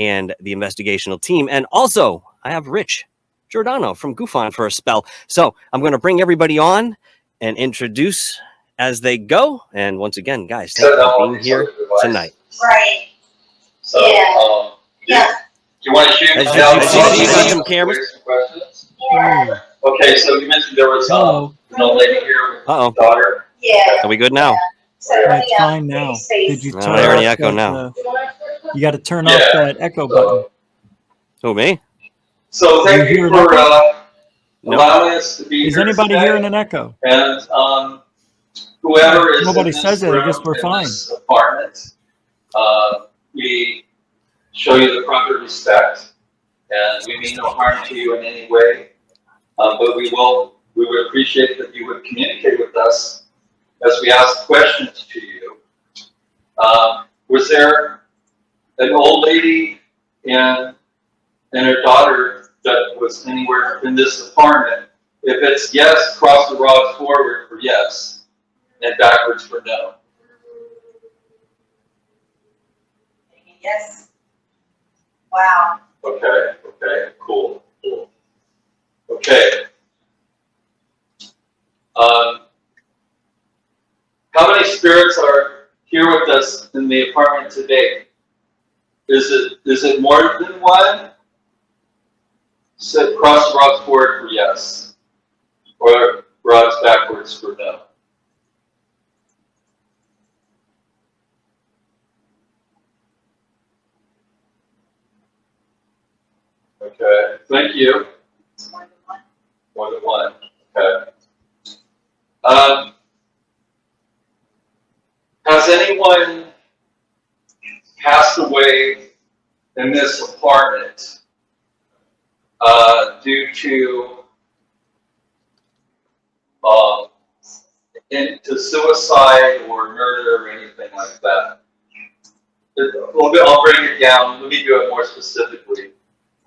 and the investigational team. And also, I have Rich Giordano from GoofOn for a spell. So I'm going to bring everybody on and introduce as they go. And once again, guys, thank you for being here tonight. Right. So, Yeah. do you want to shoot? As you see, you got some cameras. Questions? Yeah. Okay, so you mentioned there was an old lady here with Uh-oh. a daughter. Yeah. Are we good now? So It's fine now. Did you No, turn I hear off any echo that, now. you got to turn off that echo button. Who, me? So thank You you hear for an allowing us to be Is here anybody today. hearing an echo? And whoever is Nobody in this says it, I room, guess we're in fine. this apartment, we show you the proper respect, and we mean no harm to you in any way. But we would appreciate that you would communicate with us as we ask questions to you. Was there an old lady and her daughter that was anywhere in this apartment? If it's yes, cross the rods forward for yes, and backwards for no. Yes. Wow. Okay, cool. Okay. How many spirits are here with us in the apartment today? Is it more than one? So cross the rods forward for yes, or rods backwards for no. Okay, thank you. More than one. Okay. Has anyone passed away in this apartment due to suicide or murder or anything like that? I'll break it down. Let me do it more specifically.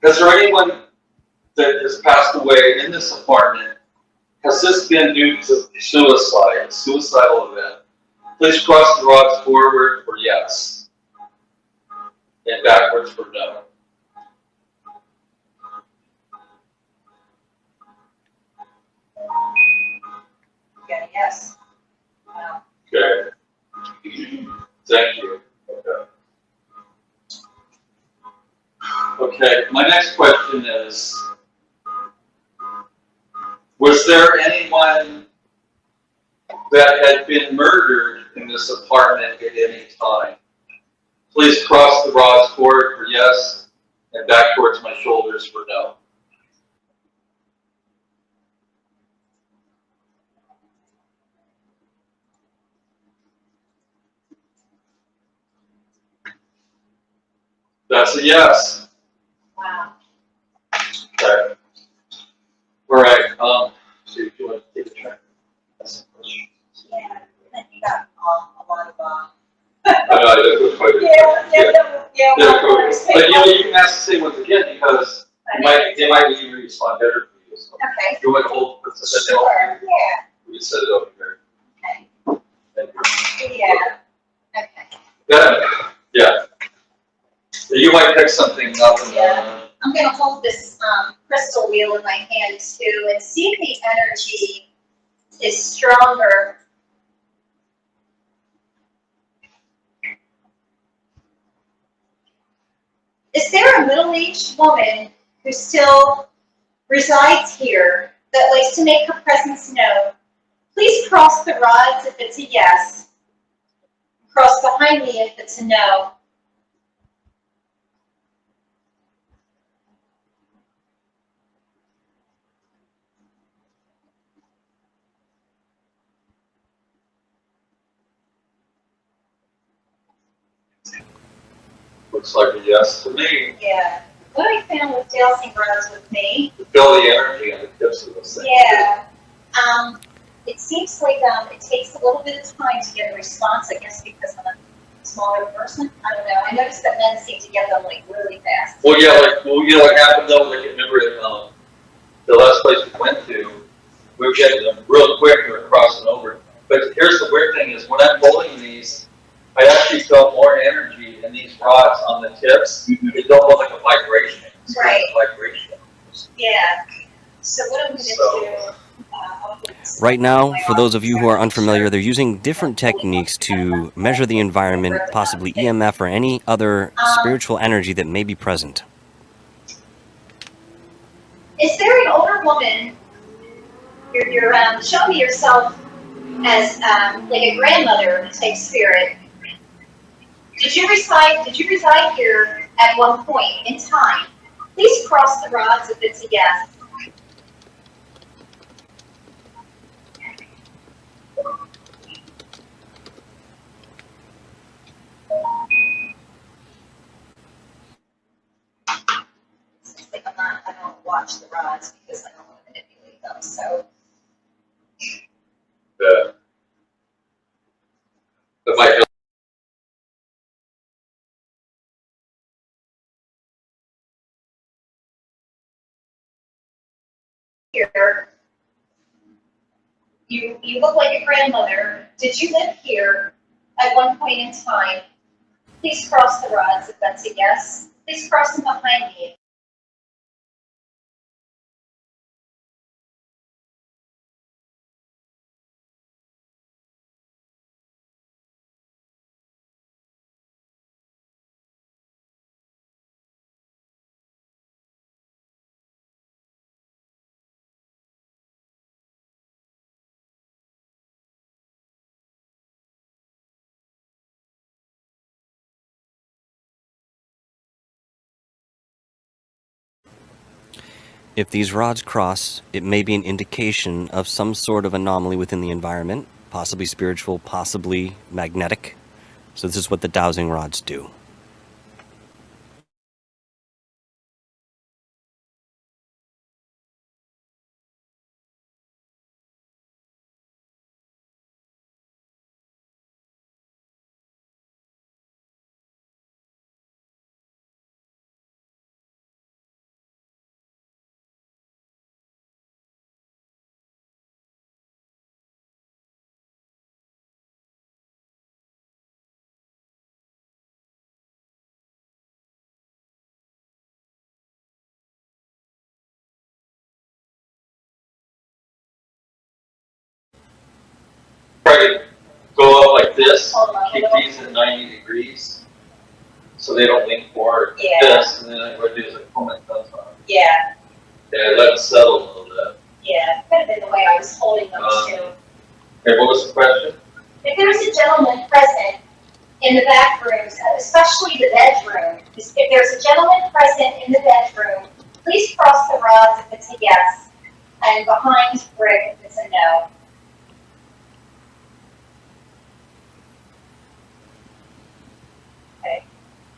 Is there anyone that has passed away in this apartment? Has this been due to suicide, a suicidal event? Please cross the rods forward for yes, and backwards for no. Yeah, yes. Wow. Okay. Thank you. Okay. Okay, my next question is, was there anyone that had been murdered in this apartment at any time? Please cross the rods forward for yes, and back towards my shoulders for no. That's a yes. Wow. Okay. All right. So do you want to take a check? Yeah. Then you got a lot of I know, quite a bit. But you can ask the same ones again because they might even respond better for you. So Okay. you want to hold the Sure. Yeah. we can set it over here. Okay. Thank you. Yeah. Okay. Good. Yeah. You might pick something up. Yeah. I'm gonna hold this crystal wheel in my hand too and see if the energy is stronger. Is there a middle-aged woman who still resides here that likes to make her presence known? Please cross the rods if it's a yes. Cross behind me if it's a no. Looks like a yes to me. Yeah. What I found with dowsing rods with me. To feel the energy and the tips of those things. Yeah. It seems like it takes a little bit of time to get a response, I guess because I'm a smaller person. I don't know. I noticed that men seem to get them like really fast. Well, yeah, you know what happened though? Like, remember the last place we went to, we were getting them real quick and we were crossing over. But here's the weird thing is when I'm holding these, I actually felt more energy in these rods on the tips. It don't look like a vibration. It's Right. like a vibration. Yeah. So what I'm gonna do, I'll put this Right now, on my for those of you who are office unfamiliar, shirt. they're using different techniques to measure the environment, possibly EMF or any other spiritual energy that may be present. Is there an older woman? You're showing yourself as like a grandmother type spirit. Did you reside here at one point in time? Please cross the rods if it's a yes. Like I don't watch the rods because I don't want to manipulate them. So The vibration. here, you look like a grandmother. Did you live here at one point in time? Please cross the rods if that's a yes. Please cross them behind me. If these rods cross, it may be an indication of some sort of anomaly within the environment, possibly spiritual, possibly magnetic. So this is what the dowsing rods do. Try to go up like this, keep these at 90 degrees, so they don't lean forward like Yeah. this, and then what I do is I pull my thumbs on. Yeah, Yeah, let them settle a little bit. yeah. Could have been the way I was holding them too. Okay, what was the question? If there's a gentleman present in the back rooms, especially the bedroom, if there's a gentleman present in the bedroom, please cross the rods if it's a yes, and behind Rick if it's a no. Okay.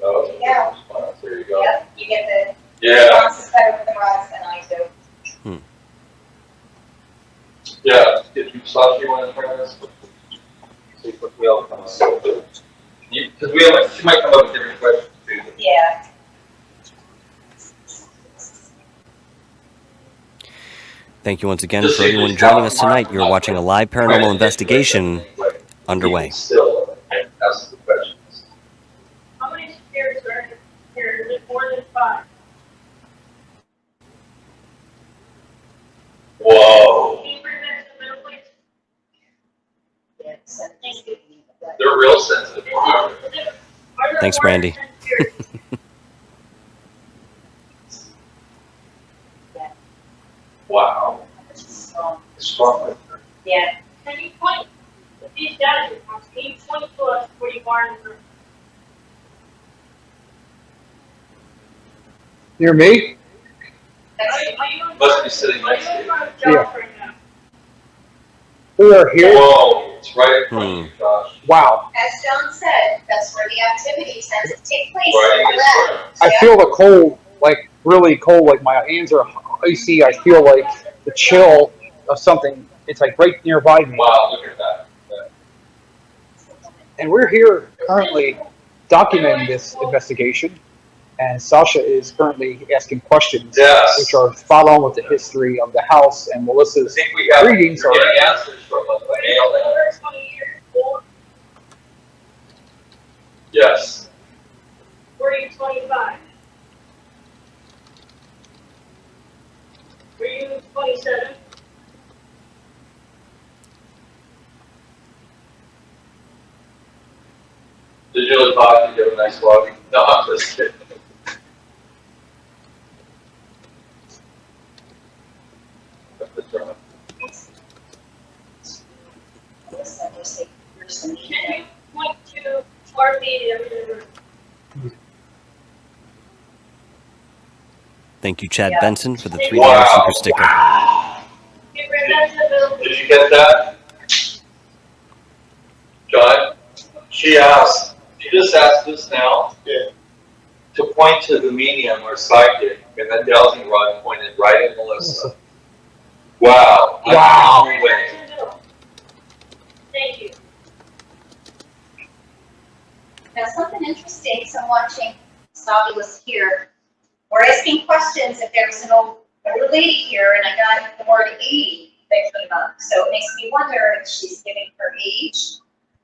Oh, Yeah. response. There you go. Yep, you get the Yeah, responses better with the rods than I do. yeah. Did you, Sasha, you want to try this? See if we all come up with it. Because she might come up with different questions too. Yeah. Thank you once again Just for say everyone just joining how us tonight. You're watching a live paranormal investigation underway. Still, ask the questions. How many spirits are here? Is it more than 5? Whoa, Can you bring that to the middle, please? Yeah, so thank you. they're real sensitive. Are there Thanks, more Brandy. than 10 spirits? Wow. Strong. Yeah. Can you point with these data reports? Can you point to us where you are in the room? Near me? Are you in Must be sitting are next you to in you. front of Josh right now? We are here. Whoa, it's right in front of you, Josh. Wow. As John said, that's where the activity tends to take place. Right in his Correct. front. I feel the cold, like really cold, like my hands are icy. I feel like the chill of something. It's like right nearby me. Wow, look at that. And we're here currently documenting this investigation. And Sasha is currently asking questions, Yes. which are spot on with the history of the house. And I Melissa's think we have, readings we're are getting answers from a male. Over 20 years old. 27. Did you look back? You have a nice walk. No, I'm just kidding. Can you point to RV? Thank you, Chad Yeah. Benson, for the $3 Wow. super sticker. Get rid of the Did you get that? John? She just asked us now. Yeah. To point to the medium or sidekick, and then dowsing rod pointed right at Melissa. Wow. Wow. I'm blown away. Thank you. Now, something interesting, so I'm watching, Sabi was here. We're asking questions if there was an older lady here, and I got the word 80 that came up. So it makes me wonder if she's giving her age.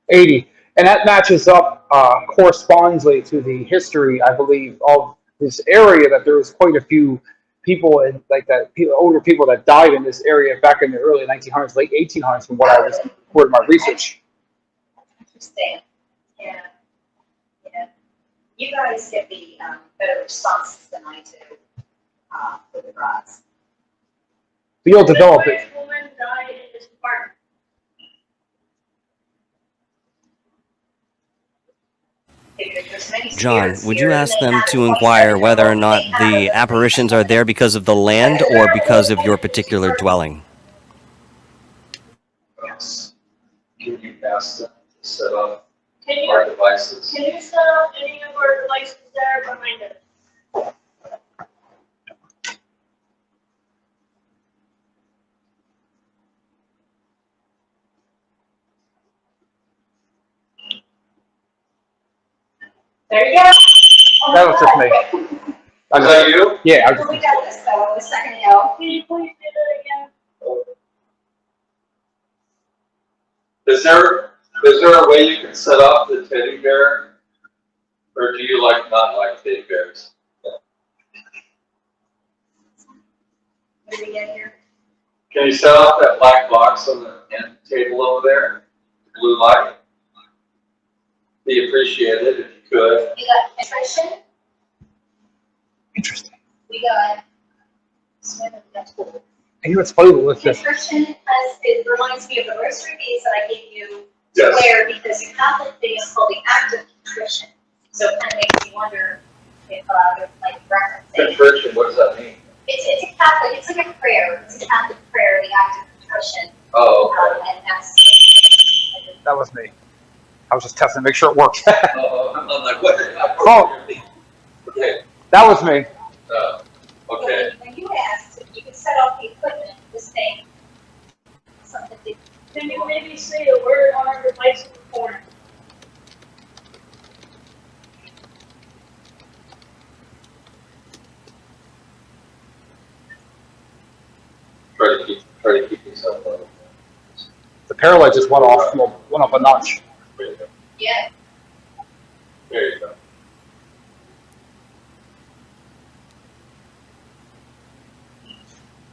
80. And that matches up correspondingly to the history, I believe, of this area, that there was quite a few people and like that, older people that died in this area back in the early 1900s, late 1800s, from what I was reporting my research. Interesting. Yeah. Yeah. You guys get the better responses than I do for the rods. But you'll develop it. This woman died in this apartment. If there's many John, spirits would here, you then ask they them have to 27 inquire whether or year-olds, not they have the a- apparitions are there because of the land or because of your particular dwelling? Yes. Can you ask them to set up Can our you, devices? can you set up any of our devices there behind us? There you go. Oh, That was just me. Is that you? Yeah, I Well, we just, got this though, a second ago. Can you please do that again? Is there a way you can set up the teddy bear? Or do you not like teddy bears? What did we get here? Can you set up that black box on the end table over there? Blue light? Be appreciated if you could. We got nutrition, interesting. we got swim, we got pool. And you know what's funny with this? Nutrition it reminds me of the rosary beads that I gave you to Yes. wear because your Catholic thing is called the active nutrition. So it kind of makes me wonder if there's like referencing. Contrition, what does that mean? It's a Catholic, it's like a prayer, it's a Catholic prayer, the active nutrition, Oh, and that's. That was me. I was just testing to make sure it worked. I'm like, what? Oh. Okay, That was me. okay. When you asked if you could set off the equipment, this thing, something to. Can you maybe say a word on our device in the corner? Try to keep yourself level. The paralyte just went up a notch. There you go. Yeah. There you go.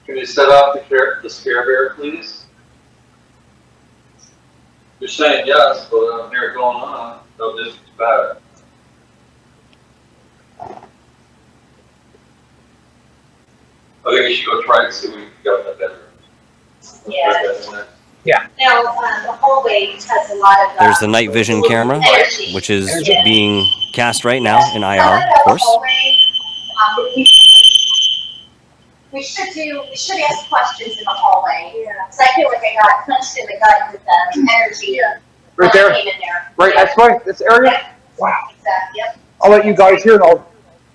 Can you set up the scare bear, please? You're saying yes, but I don't hear it going on. No distance back. I think you should go try and see what you can get in the bedroom. Yeah. Now, the hallway has a lot of. There's the night vision camera, energy. which is Yeah. being cast right now in IR, Some of course. hallway, we should ask questions in the hallway. Yeah. Because I feel like I got punched in the gut with the energy. Right there? Came in there. Right, Yeah. that's right, this area? Yeah. Wow. Exactly, yep. I'll let you guys hear it.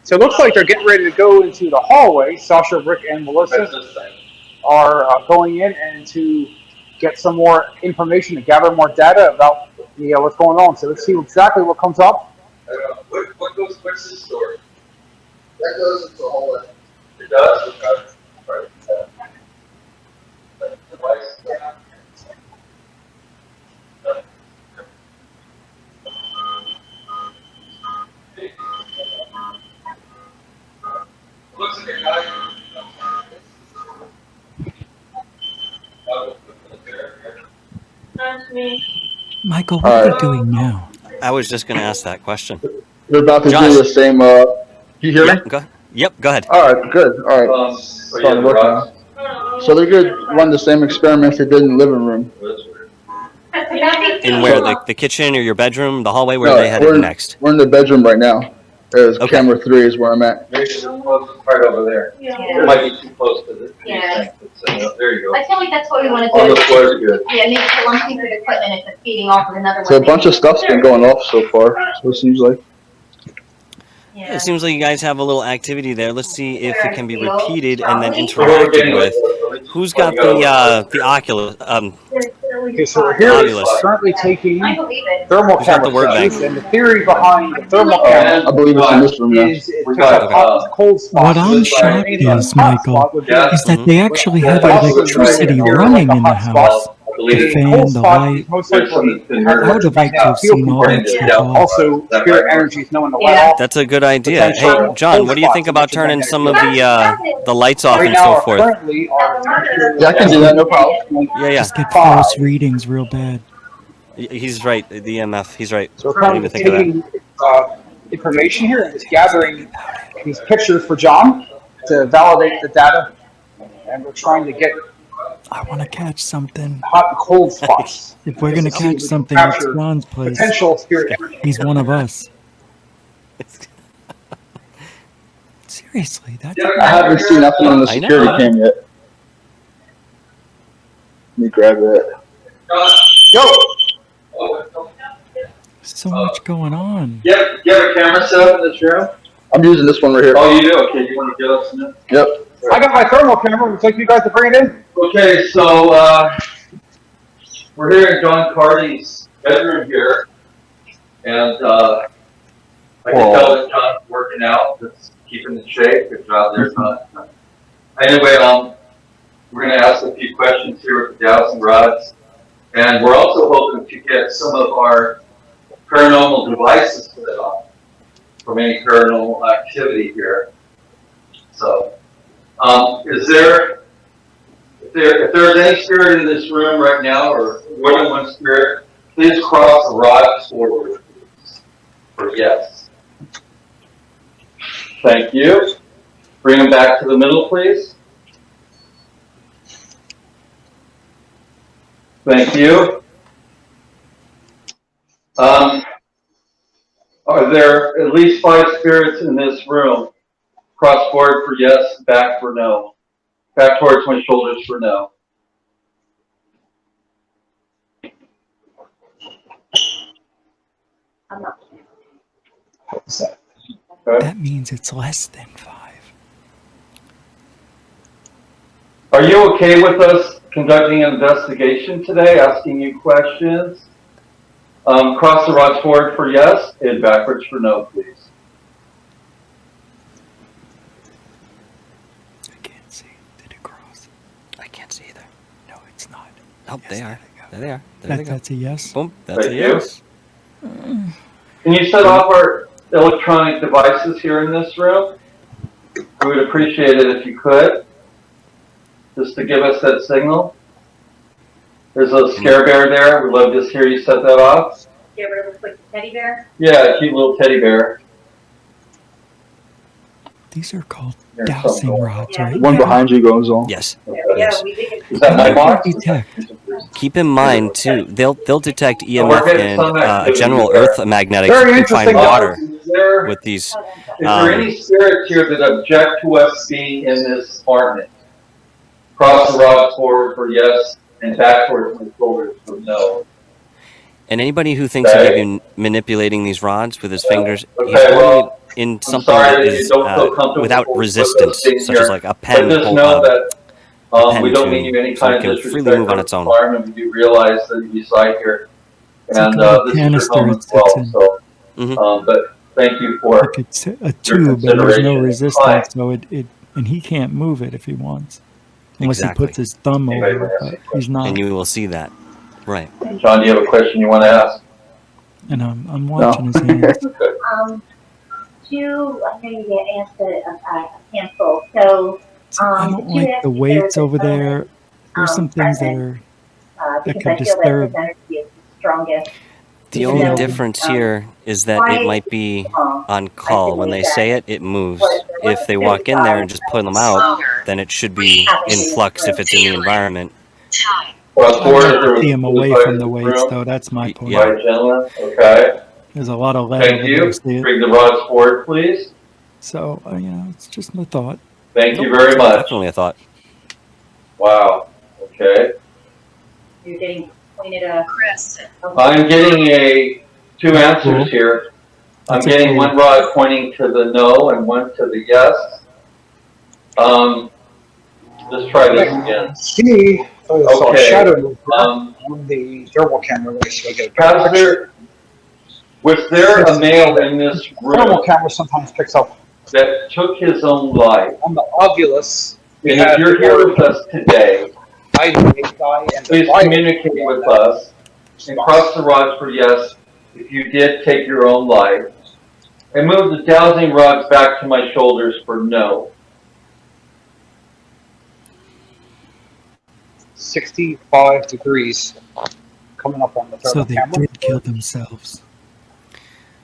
So it looks like they're getting ready to go into the hallway. Sasha, Rick, and Melissa That's this thing. are going in and to get some more information, to gather more data about what's going on. So let's see exactly what comes up. What's this story? That goes into the hallway. It does? Okay. Right. Device. Looks like a guy. Michael, what are you doing now? I was just going to ask that question. You're about to Josh. do the same, you hear me? Yep, go ahead. Alright, good, alright. Oh, Starting yeah, to work Ross. now. So they're gonna run the same experiments they did in the living room. In where? The kitchen or your bedroom, the hallway? Where No, are they headed we're in- next? We're in the bedroom right now. There's Okay. camera 3 is where I'm at. Maybe it's right over there. It might be too close to the. Yeah. There you go. I feel like that's what we want On to the do. floor is good. Yeah, make sure one piece of equipment is feeding off of another one. So a bunch of stuff's been going off so far, so it seems like. It seems like you guys have a little activity there. Let's see if it can be Feel repeated and then strongly? interacted with. Who's got the Oculus? Okay, so we're here Fabulous. currently taking I believe it. thermal Who's got the camera word bank? studies, and the theory behind the thermal Oh, camera I believe it's in this room now. is it We picks got, up hot and cold spots. What I'm Just like shocked any is, hot Michael, spot would be Yeah. Is that they actually have Yeah. electricity Yeah. running in the Hot spot. house. I believe The it. fan, Cold the spot light. is most There's likely some- I would have liked to have seen all that stuff off. also spirit energy is knowing to let Yeah. off. That's a good idea. Hey, John, what do you think about turning some of the lights off Right and now, so forth? currently, our Yeah, I can do that, no problem. Yeah, yeah. Just get false readings real bad. He's right. The EMF. He's right. So we're I didn't currently even think of that. taking information here and just gathering these pictures for John to validate the data. And we're trying to get I want to catch something. hot and cold spots. If we're going to See if we catch can something, it's capture John's place. Potential spirit energy. He's one of us. Seriously, that's I haven't seen nothing on the I know. security cam yet. Let me grab that. so much going on. You have a camera set up in this room? I'm using this one right here. Oh, you do? Okay, you want to get us in it? Yep. I got my thermal camera. Would you like you guys to bring it in? Okay, so, we're here in John Carty's bedroom here, and, I can tell that John's working out, that's keeping in shape, good job there, John. Anyway, we're gonna ask a few questions here with the dowsing rods, and we're also hoping to get some of our paranormal devices set up from any paranormal activity here. So, if there's any spirit in this room right now, or more than one spirit, please cross the rods forward, please, for yes. Thank you. Bring them back to the middle, please. Thank you. Are there at least 5 spirits in this room? Cross forward for yes, back for no. Back towards my shoulders for no. I'm not. Okay. That means it's less than 5. Are you okay with us conducting an investigation today, asking you questions? Cross the rods forward for yes, and backwards for no, please. I can't see. Did it cross? I can't see either. No, it's not. Oh, Yes, they are. go. There they are. There they go. That's a yes. Boom. That's a Thank you. yes. Can you set off our electronic devices here in this room? We would appreciate it if you could, just to give us that signal. There's a scare bear there. We'd love to hear you set that off. You ever look like a teddy bear? Yeah, a cute little teddy bear. These are called There's dowsing something. rods, Yeah. right? One behind you goes on. Yes. Yeah, we did it. Is that my box? Detect. Keep in mind too. They'll detect we're EMF getting and some activity general there. earth magnetics Very and find interesting. water Is there, with these. Hold on. is there any spirits here that object to us being in this apartment? Cross the rods forward for yes, and back towards my shoulders for no. And anybody who thinks he may be manipulating these rods with his fingers, he's Okay, only well, in I'm something sorry that that you is don't feel comfortable without with resistance, us being such here. as like a But pen. just know that pen we don't to- mean you any so it kind of can disrespect freely move on or its own. requirement. We do realize that you reside here. It's like And a little this is your canister home it as well. sits in. So, Mhm. but thank you for Like it's a tube and there's no consideration. resistance, Fine. so it and he can't move it if he wants, unless Exactly. he puts his thumb Anybody over it. wanna But ask a he's not, And you will see that. Right. John, do you have a question you want to ask? and I'm watching his hands. I know you answered a handful. So, I don't like the weights over there. There's some things that are because could I feel disturb. that his energy is the strongest. The only difference here is that it might be on call. When they say it, it moves. If they walk in there and just pull them out, then it should be in flux if it's in the environment. Well, I'd four, like there to was see him two away sides from of the the weights, room. though. That's my point. Yeah. Right, gentlemen, okay. There's a lot of lead Thank over you. there. See it? Bring the rods forward, please. So, it's just my thought. Thank you Nope, very much. Definitely a thought. Wow, okay. You're getting pointed at. Chris. I'm getting two answers here. I'm That's a getting clue. one rod pointing to the no and one to the yes. Let's try this again. See, I saw a Okay. shadow move Um, on the thermal camera. So I get a has better picture. was there a male in this Thermal room camera sometimes picks up that took his own life? on the ovulus. And if you're here with us today, guy and please communicate with us and cross the rods for yes if you did take your own life. And move the dowsing rods back to my shoulders for no. 65 degrees coming up on the So thermal they camera. did kill themselves.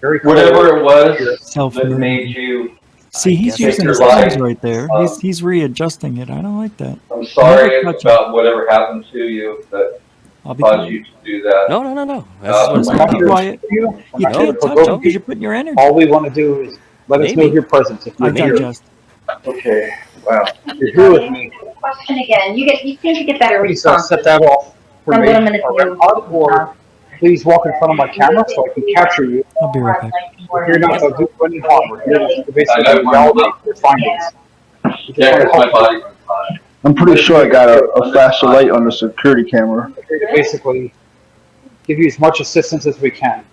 Very cool. Whatever it was that Self-murder. made you, See, he's guess using your his life. thumbs right there. Um, He's readjusting it. I don't like that. I'm sorry Never touch about whatever happened to you that I'll be caused quiet. you to do that. No. That's what it's We're all not about. here quiet. for you. We're You not here can't to touch provoke him you. because you're putting your energy. All we want to do is let us know Maybe. your presence if I you're here. digest. Okay, wow. If you're here with me, Question again. You seem to get better please responses. set that off for Some me. women if you- Or please walk in front of my camera so I can capture you. I'll be right back. We're here not to do any harm. We're here to basically I know. validate your findings. We just Yeah, want to because my help you. body was fine. I'm pretty sure I got a flashing light on the security camera. We're here to basically give you as much assistance as we can.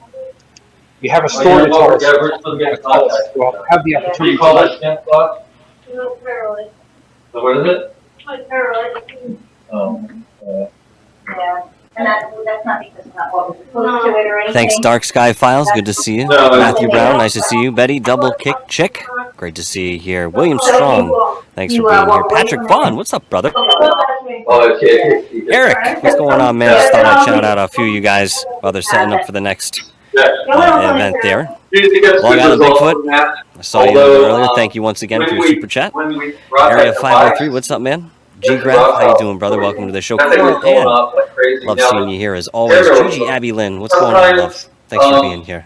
You have a Oh, story you to know tell what, us. we're still getting contact. We'll have the What do opportunity you call to that, skin flux? No, paralyzed. So what is it? Like paralyzed. Yeah, and that's not because it's not what we're supposed to it or anything. Thanks, Dark Sky Files. Good to see you. No, Matthew Brown, nice to see you. Betty, Double Kick Chick, great to see you here. William Strong, thanks for being here. Patrick Vaughn, what's up, brother? Oh, okay. Eric, what's going on, man? Just thought I'd shout out a few of you guys while they're setting up for the next event there. Long Island Bigfoot, I saw you a little bit earlier. Thank you once again for your super chat. Area 503, what's up, man? G-Graph, how you doing, brother? Welcome to the show. That thing was And going up like crazy. love Now, seeing you here as always. Gigi Abby Lynn, what's going on, love? Thanks for being here.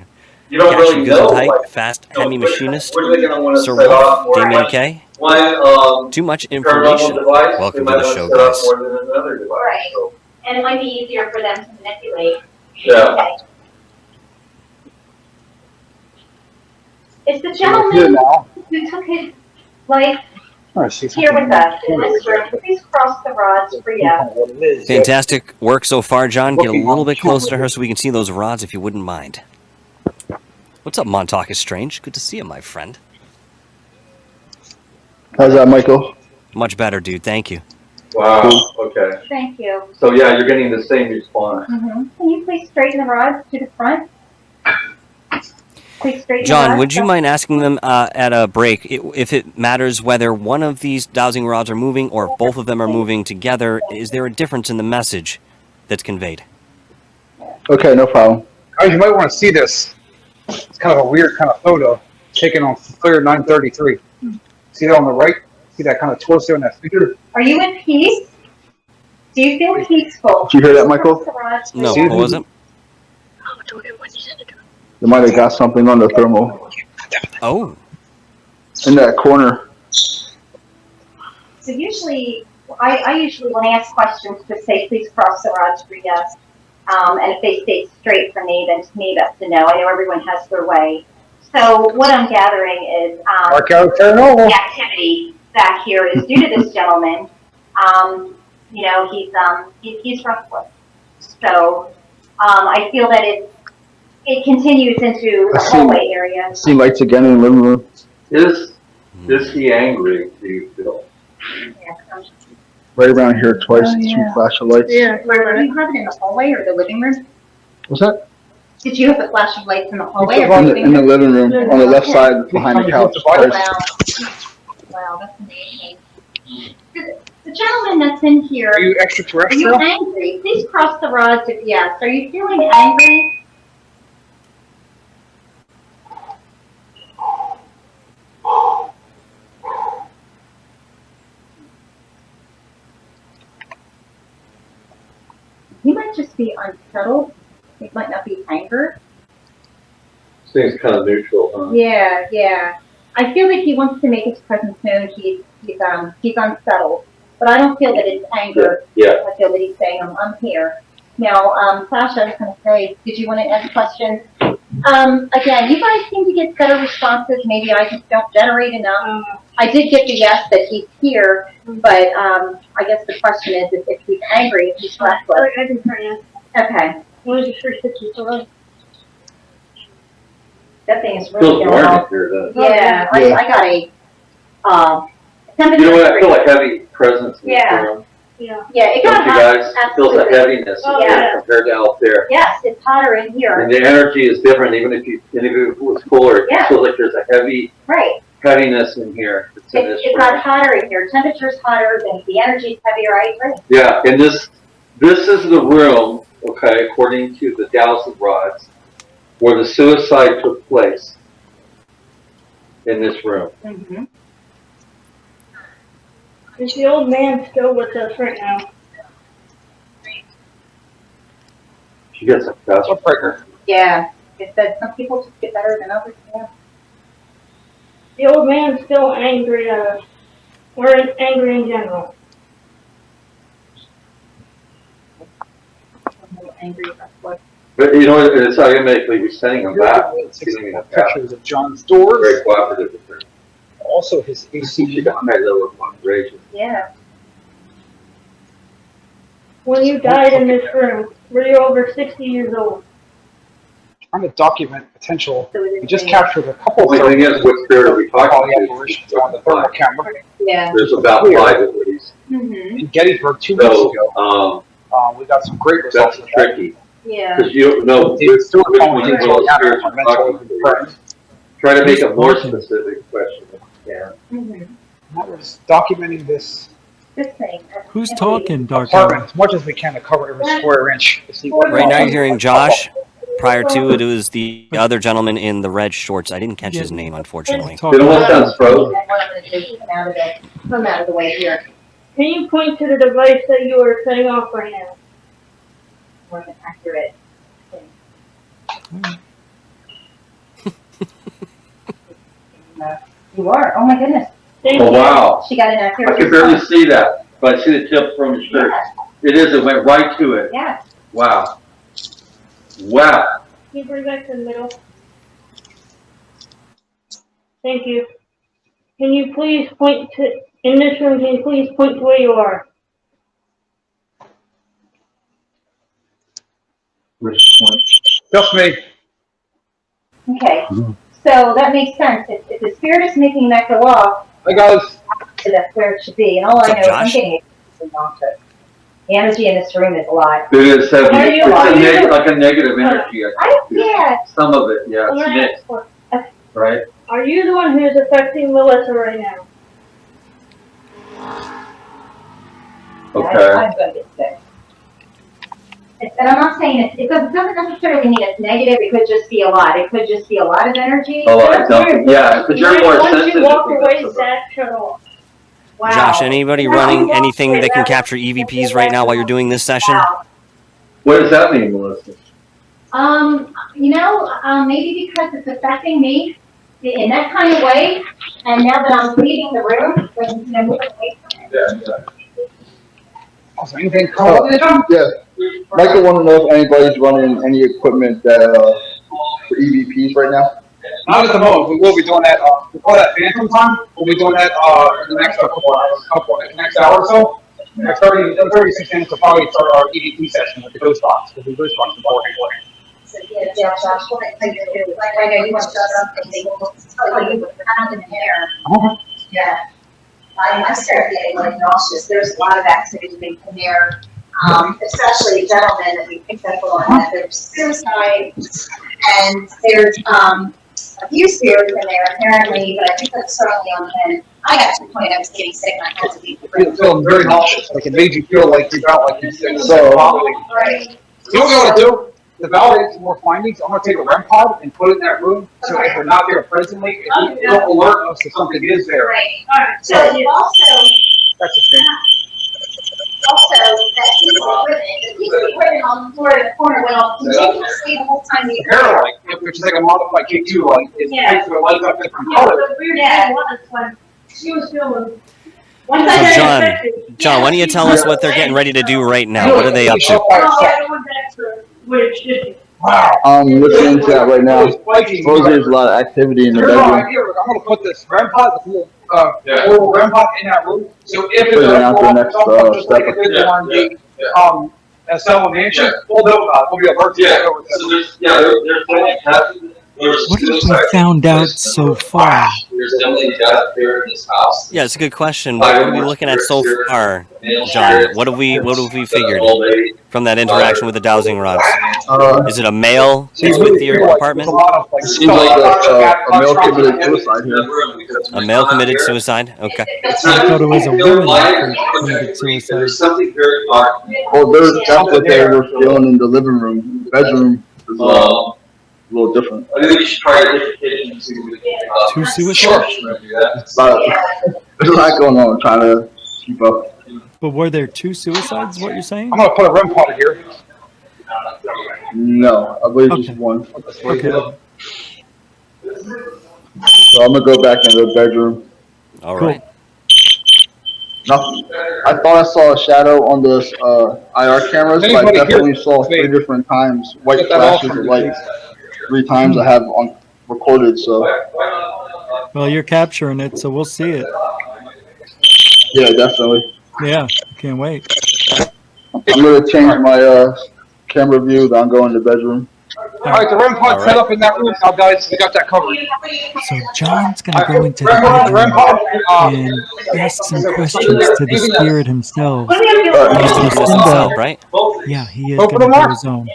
You don't Cashy really know. Gesundheit, Like, Fast Hemi Machinist, what are they gonna want to Sir set off Wolf, more? Damien Like, K. one, Too much terminal information. device, Welcome they to might the want show, set off guys. more than another device. Right. So, And it might be easier for them to manipulate. yeah. Okay. Is the We're here gentleman now. who took his life All right, see here with us in this room, please cross the rods for yes? what it is. Fantastic work so far, John. Get a little bit closer to her so we can see those rods if you wouldn't mind. What's up, Montauk is Strange? Good to see you, my friend. How's that, Michael? Much better, dude. Thank you. Wow, okay. Thank you. So yeah, you're getting the same response. Can you please straighten the rods to the front? Please straighten the John, rods. would you mind asking them at a break if it matters whether one of these dowsing rods are moving or if both of them are moving together? Is there a difference in the message that's conveyed? Okay, no problem. Guys, you might want to see this. It's kind of a weird kind of photo taken on Clear 933. See that on the right? See that kind of torso and that figure? Are you in peace? Do you feel peaceful? Did you hear that, Michael? Cross the rods for No, yes. what was it? You might have got something on the thermal Oh, in that corner. So usually, I usually, when I ask questions, just say, please cross the rods for yes. And if they stay straight for me, then to me, that's a no. I know everyone has their way. So what I'm gathering is, Mark out paranormal. the activity back here is due to this gentleman. You know, he's restless. So, I feel that it continues into the I see. hallway area. I see lights again in the living room. Is he angry, do you feel? Yeah, Right around here twice, two flashing lights. Do you have it in the hallway or the living room? What's that? Did you have the flashing lights in the hallway or In the the, in the living room, on the left side, behind the couch. Wow. Twice. Wow, that's amazing. The gentleman that's in here, Are you are you extraterrestrial? angry? Please cross the rods if yes. Are you feeling angry? might just be unsettled. It might not be anger. Seems kind of neutral, huh? Yeah, yeah. I feel like he wants to make his presence known. He's unsettled, but I don't feel that it's anger. Yeah. I feel that he's saying, I'm here. Now, Sasha, I was going to say, did you want to ask questions? Again, you guys seem to get better responses. Maybe I just don't generate enough. I did get the yes that he's here, but I guess the question is if he's angry, if he's restless. I can turn it. Okay. What is your first picture? So That thing is really Feels going warm on. in here, doesn't it? Yeah, Yeah. I got a You know what, I temperature. feel like heavy presence in this Yeah. room. yeah. Yeah, it Don't got you hot. guys? It feels a Absolutely. heaviness in Oh, here yeah. compared to out there. Yes, it's hotter in here. And the energy is different, even if it was cooler, it Yeah. feels like there's a Right. heaviness in here. It's in this It got room. hotter in here. Temperature's hotter, the energy's heavier. I agree. Yeah, and this is the room, okay, according to the dowsing rods, where the suicide took place. In this room. Mm-hmm. Is the old man still with us right now? She gets a That's that's a breaker. Yeah, it said some people just get better than others. Yeah. The old man's still angry at us. We're angry in general. I'm a little angry about what. But you know, it's automatically we're sending them back. Giving me a pass. Pictures of John's doors, Very cooperative with her. also his She AC. got my lower cooperation. Yeah. When you died in this room, were you over 60 years old? Trying to document potential. So it We is just a- captured a couple Only of thing is, what spirit are we all talking the to? apparitions on the thermal camera Yeah. There's about 5 of these. Mm-hmm. in Gettysburg 2 weeks So, ago. We got some great results. that's with that. tricky. Yeah. Because you don't know David Stewart which calling one it of those spirits are mental talking to you. friend. Try to make a more specific question. Yeah. Mm-hmm. Now we're just documenting this This thing. Who's talking, Dr.? apartment as much as we can to cover every square inch. To see what Right now you're hearing Josh. Prior to it, it was the other gentleman in the red shorts. I didn't catch his name, unfortunately. It almost sounds frozen. What I'm going to do is come out of the way here. Can you point to the device that you are setting off right now? More than accurate. You are. Oh my goodness. Thank Oh, you. wow. She got an accurate. I can barely see that, but I see the tip from the shirt. It is, it went right to it. Yeah. Wow. Wow. Can you bring back to the middle? Thank you. Can you please point to, in this room, can you please point to where you are? Just me. Okay. So that makes sense. If the spirit is making that go off, Hey guys, that's where it should be. And all I What's up, know is I'm Josh? getting exhausted. The energy in this room is a lot. It is heavy. Are you- It's are a you- like a negative energy, I think. too. Yeah. Some of it, yeah, I'm it's gonna mixed, ask, right? are you the one who's affecting Melissa right now? Okay. I'm going to get sick. And I'm not saying it doesn't necessarily mean it's negative. It could just be a lot. It could just be a lot of energy. Oh, I don't, yeah, because you're more Once sensitive. you walk to away, this. that shut off. Wow. Josh, anybody Wow. running anything that can capture EVPs right now while you're doing this session? Wow. What does that mean, Melissa? Maybe because it's affecting me in that kind of way, and now that I'm leaving the room, moving away from it. Yeah. also anything come up? Yeah. Michael wanted to know if anybody's running any equipment that, for EVPs right now. Not at the moment. We will be doing that. We call that phantom time. We'll be doing that in the next next hour or so. Next 36 minutes will probably start our EVP session with the ghost box. We'll do ghost box beforehand. So, yeah, Josh, what I think to do, like, I know you want to something, they will tell you what's found in the air. Yeah. I start getting like nauseous. There's a lot of activity in there, especially gentlemen that we picked up on that there's suicide, and there's a few spirits in there apparently, but I think that's certainly on him. I got to the point I was getting sick and I had to leave the room. Feeling very nauseous. Like it made you feel like you felt like you said So- vomiting. Right. You know what I want to do? To validate some more findings, I'm going to take a REM pod and put it in that room. So if we're not there presently, it will alert us if something is there. Right. Alright, So so you, also, That's the thing. also that piece of equipment on the floor in the corner went off continuously the whole time we were there. Apparently, which is like a modified K2 light, it Yeah. makes the light up different Yeah, colors. the weird thing was when she was filming. Once I So got John, infected, John, why don't you tell us what they're getting ready to do right now? What are they up to? oh, I went back to where it should be. Wow. I'm looking into that right now. It's spiky. Suppose there's a lot of activity in the Here's my bedroom. idea, I'm gonna put this REM pod, this little, Yeah. little REM pod in that room, so if Put it's it a out there next, just like it did step. on the, Estella Mansion, we'll be a virtual. Yeah, so there's What have we found out so far? There's definitely death there in this house. Yeah, it's a good question. What are we looking at so far, John? What have we figured from that interaction with the dowsing rods? Is it a male that's with your apartment? Seems like a male committed suicide here. A male committed suicide? Okay. I thought it was a woman that committed suicide. There's something very dark. Well, that's what they were feeling in the living room. Bedroom is a little different. I think we should try a different kitchen and see what we can. Two suicides? Sure. Do that. But there's a lot going on. I'm trying to keep up. But were there two suicides, what you're saying? I'm gonna put a REM pod in here. No, I believe Okay. just one. Okay. So I'm gonna go back into the bedroom. All right. Nothing. I thought I saw a shadow on the IR cameras, but I Anybody here? definitely saw 3 different times white Get that off flashes from of you, light. 3 times I have on recorded, so Well, you're capturing it, so we'll see it. yeah, definitely. Yeah, can't wait. I'm gonna change my camera view. Then I'm going to the bedroom. Alright, the REM pod's All set right. up in that room now, guys, we got that covered. So John's gonna go into the REM bedroom pod, and ask some questions to the spirit himself. What do you do? Alright. He's doing this himself, right? Yeah, he is Open gonna them do up. his own.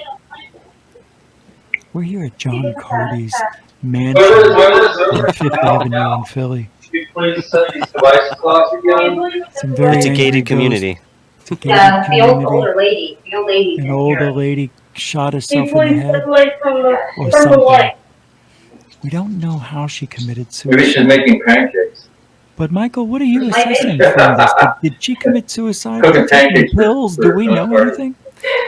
We're here at John Carty's mansion on Fifth Avenue in Philly. Please set these devices off again. Some very It's a angry gated ghosts. community. It's a gated The old community. older lady, An older lady shot He herself in the points head away from or the something. light. We don't know how she committed Maybe she's suicide. making pancakes. But Michael, what are you assessing from this? Did she commit suicide? Cooking Did she take pancakes pills? Do we know anything?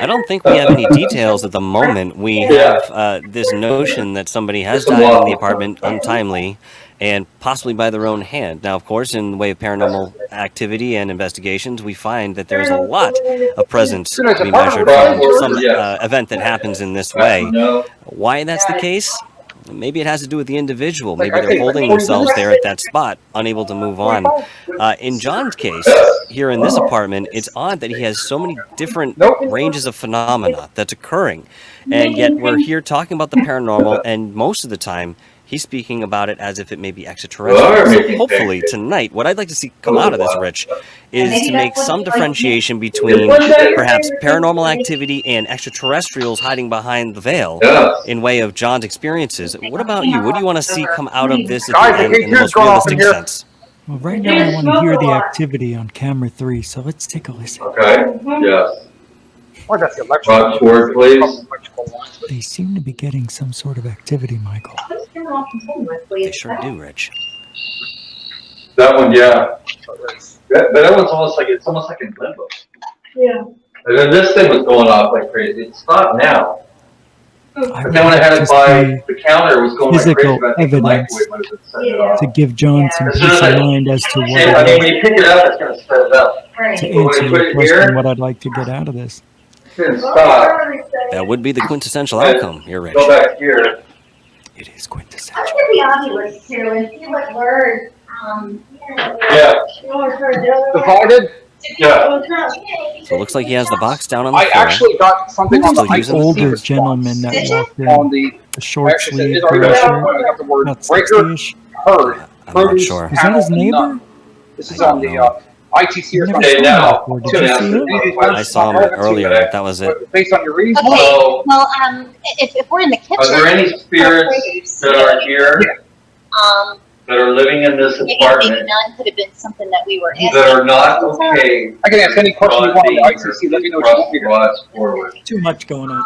I don't think we have any details at the moment. We have this notion that somebody has died in the apartment untimely and possibly by their own hand. Now, of course, in the way of paranormal activity and investigations, we find that there's a lot of presence to be measured from some event that happens in this way. No. Why that's the case? Maybe it has to do with the individual. Maybe they're holding themselves there at that spot, unable to move on. In John's case, here in this apartment, it's odd that he has so many different ranges of phenomena that's occurring. And yet we're here talking about the paranormal, and most of the time, he's speaking about it as if it may be extraterrestrial. So hopefully tonight, what I'd like to see come out of this, Rich, is to make some differentiation between perhaps paranormal activity and extraterrestrials hiding behind the veil Yeah. in way of John's experiences. What about you? What do you want to see come out of this at Guys, the end the in the most K2's going off realistic in here. sense? Well, right now I want to hear the activity on camera 3, so let's take a listen. Okay, yes. Why that's the electrical? Rod Ford, please. They seem to be getting some sort of activity, Michael. Let's turn it off and turn it, They please. sure do, Rich. That one, yeah. That one's almost like, it's almost like in limbo. Yeah. And then this thing was going off like crazy. It's not now. I But then when I had it just by need the counter, it was going like crazy. physical But I think the evidence microwave might have set it off. to give John some peace of mind as to what Yeah, I it mean, is. when you pick it up, it's gonna set it up. Right. To But when answer you put your it question, here, what I'd like to get out of this. it's gonna stop. That would be the quintessential outcome here, Rich. Go back here. It is Let's quintessential. get the Oculus too and see what word, Yeah, You want to turn the other way? Divided? yeah. Oh, it's not. So it looks like he has the box down on the I floor. actually got something Who's on the Still using the the older ITC response. gentleman that Did you? walked in? On the, The short actually, sleeve it's already gray got, shirt? I got the word About breaker 60-ish? heard. I'm not Produce sure. Is that panel his neighbor? none. This is I on don't the know. ITC or I've never something. Okay, seen now, him before. Did you see him? I saw him earlier, but that was it. Based on your reading? Okay, So, well, if we're in the kitchen. are there any spirits that are here, that are living in this Maybe apartment, none could have been something that we were asking. that are not okay? I can ask any question you want on the ITC, let me know what you want me to. Rods forward. Too much going on.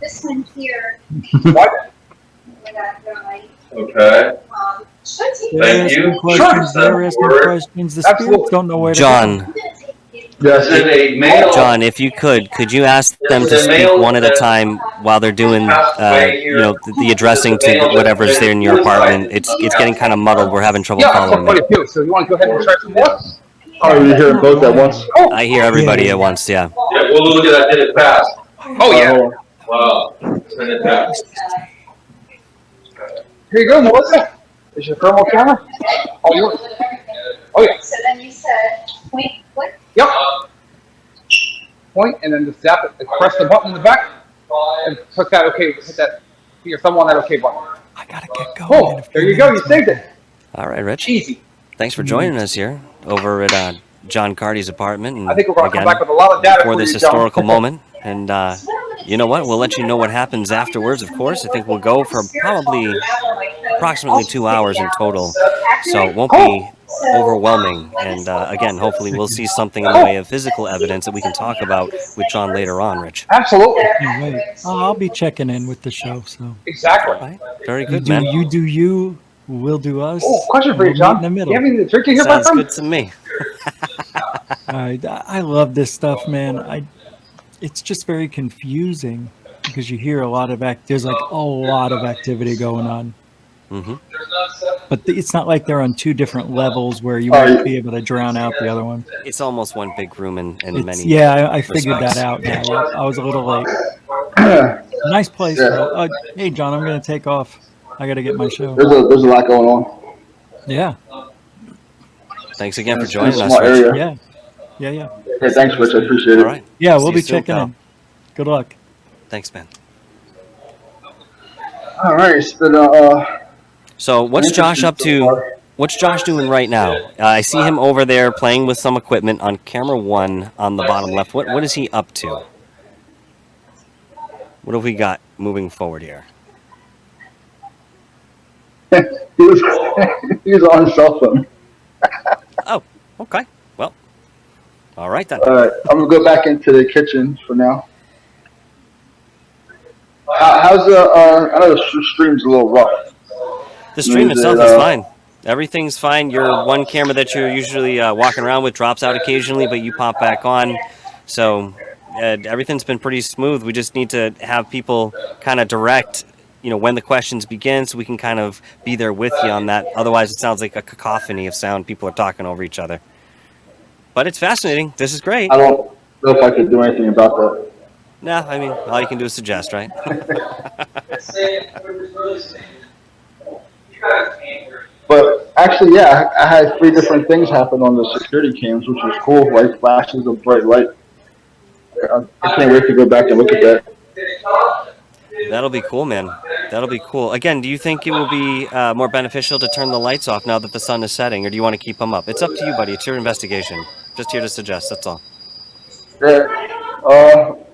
This one here, What? we got going, Okay, should take. They're Thank asking you. questions. Sure. They're asking Word. questions. The spirits Absolutely. don't know where to John, I'm gonna take you- Yes. This is a male. John, if you could you ask them to speak one at a time while they're doing, the addressing to whatever's there in your apartment? It's getting kind of muddled. We're having trouble Yeah, I saw following quite me. a few, so you want to go ahead and try some more? Oh, you're hearing both at once? I hear everybody at once. Yeah. Yeah, well, look at that, did it fast. Oh, yeah. Hold on. Wow. Send it back. Here you go, Melissa. Is your thermal camera? All yours. Oh, yeah. So then you said, point, what? Yep. Point, and then just zap it, press the button in the back, and click that OK, hit that, put your thumb on that OK button. I gotta get going. Oh, in a few there you go, you minutes, saved it. All right, Rich. Easy. Thanks for joining us here over at John Cardy's apartment. And I think we're going to come again, back with a lot of data for for this you, John. historical moment. And you know what? We'll let you know what happens afterwards, of course. I think we'll go for probably approximately 2 hours in total. So it won't be overwhelming. And again, hopefully we'll see something in the way of physical evidence that we can talk about with John later on, Rich. Absolutely. Can't wait. I'll be checking in with the show. So Exactly. All right. Very you good, do man. you, we'll do us. Oh, question for you, We'll meet John. in the You middle. have anything to drink in here, my Sounds friend? good to me. I love this stuff, man. It's just very confusing because you hear a lot of there's like a lot of activity going on, Hmm. but it's not like they're on two different levels where you Oh, might yeah. be able to drown out the other one. It's almost one big room in It's, many. yeah, I figured respects. that out now. Yeah, I was a little late. Nice place, Yeah. though. Hey, John, I'm going to take off. I got to get my show. There's a lot going on. Yeah, Thanks again for It's a joining us, small Rich. area. yeah. Hey, thanks, Rich. I appreciate All it. right. Yeah, See we'll you be soon, checking pal. in. Good luck. Thanks, man. All right, it's been So what's Josh up to? What's Josh doing right now? I see him over there playing with some equipment on camera 1 on the bottom left. What is he up to? What have we got moving forward here? he was on his cell phone. Oh, okay. Well, all right then. All right, I'm gonna go back into the kitchen for now. How's the? I know the stream's a little rough. The stream Is itself it, is fine. Everything's fine. Your one camera that you're usually walking around with drops out occasionally, but you pop back on. So everything's been pretty smooth. We just need to have people kind of direct, when the questions begin, so we can kind of be there with you on that. Otherwise, it sounds like a cacophony of sound. People are talking over each other. But it's fascinating. This is great. I don't know if I could do anything about that. Nah, I mean, all you can do is suggest, right? But actually, yeah, I had 3 different things happen on the security cams, which was cool, like flashes of bright light. I can't wait to go back and look at that. That'll be cool, man. That'll be cool. Again, do you think it will be more beneficial to turn the lights off now that the sun is setting, or do you want to keep them up? It's up to you, buddy. It's your investigation. Just here to suggest, that's all. Yeah.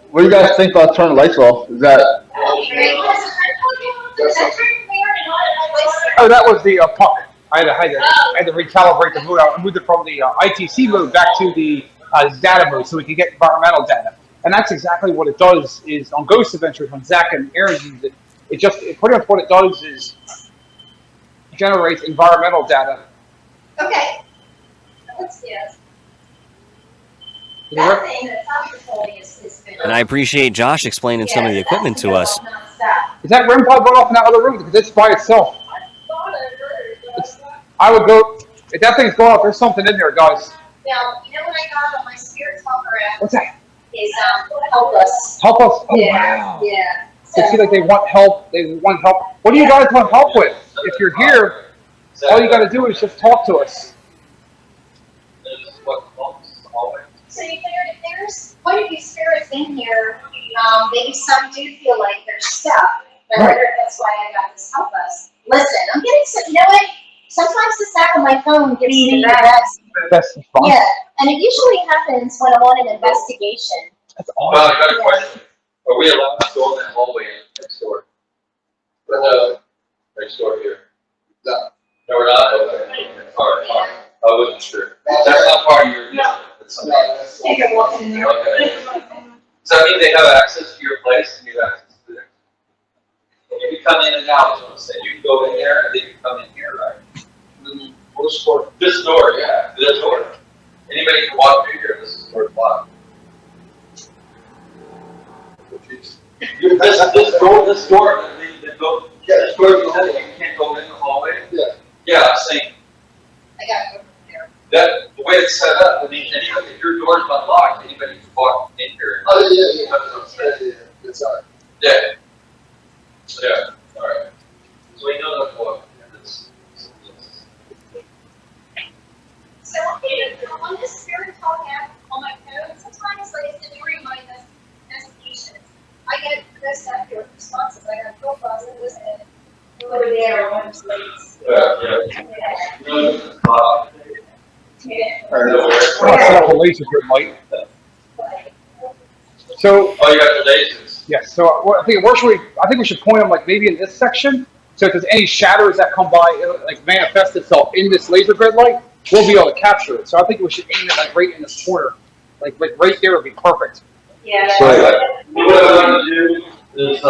What do you guys think about turning the lights off? Is that? Oh, that was the puck. I had to recalibrate the mode. I moved it from the ITC mode back to the data mode so we could get environmental data. And that's exactly what it does is on Ghost Adventures when Zach and Aaron use it. It pretty much what it does is generates environmental data. Okay. Let's see it. That thing that Sasha told me is been. And I appreciate Josh explaining some of the equipment to us. Is that REM pod going off in that other room? Because it's by itself. I would go, if that thing's going off, there's something in there, guys. Now, you know what I got on my spirit talker app What's that? is help us. Help us. Oh, Yeah, wow. yeah. They feel like they want help. They want help. What do you guys want help with? If you're here, all you got to do is just talk to us. So you figured if there's quite a few spirits in here, maybe some do feel like they're stuck. I wonder if that's why I got this help us. Listen, I'm getting some, you know what? Sometimes this app on my phone gives me that's That's fun. yeah, and it usually happens when I'm on an investigation. That's Well, awesome. I got a question. Are we allowed to go in that hallway next door? Next door here? No. No, we're not? Okay. All right. I wasn't sure. That's not part of your. Take a walk in there. Okay. Does that mean they have access to your place and you have access to theirs? You can come in and out, is what I'm saying. You can go in there and they can come in here, right? This door, yeah, this door. Anybody can walk through here, this is. door is locked. This door, this door, you can't go in the hallway? Yeah. Yeah, I'm saying, I gotta go from there. that, the way it's set up, I mean, anybody, if your door's unlocked, anybody can walk in here. Oh, yeah. It's all right. Yeah. Yeah, alright. So we know that one. So, on this Spirit Talk app on my phone, sometimes like during my investigations, I get those accurate responses. I got profiles that listen over there on those links. Yeah. I'm gonna set up a laser grid light. So, Oh, you got the lasers. yes, so I think we should point them like maybe in this section. So if there's any shadows that come by, it'll, like manifest itself in this laser grid light, we'll be able to capture it. So I think we should aim it like right in this corner. Like right there would be perfect. Yeah. So, what I want to do is,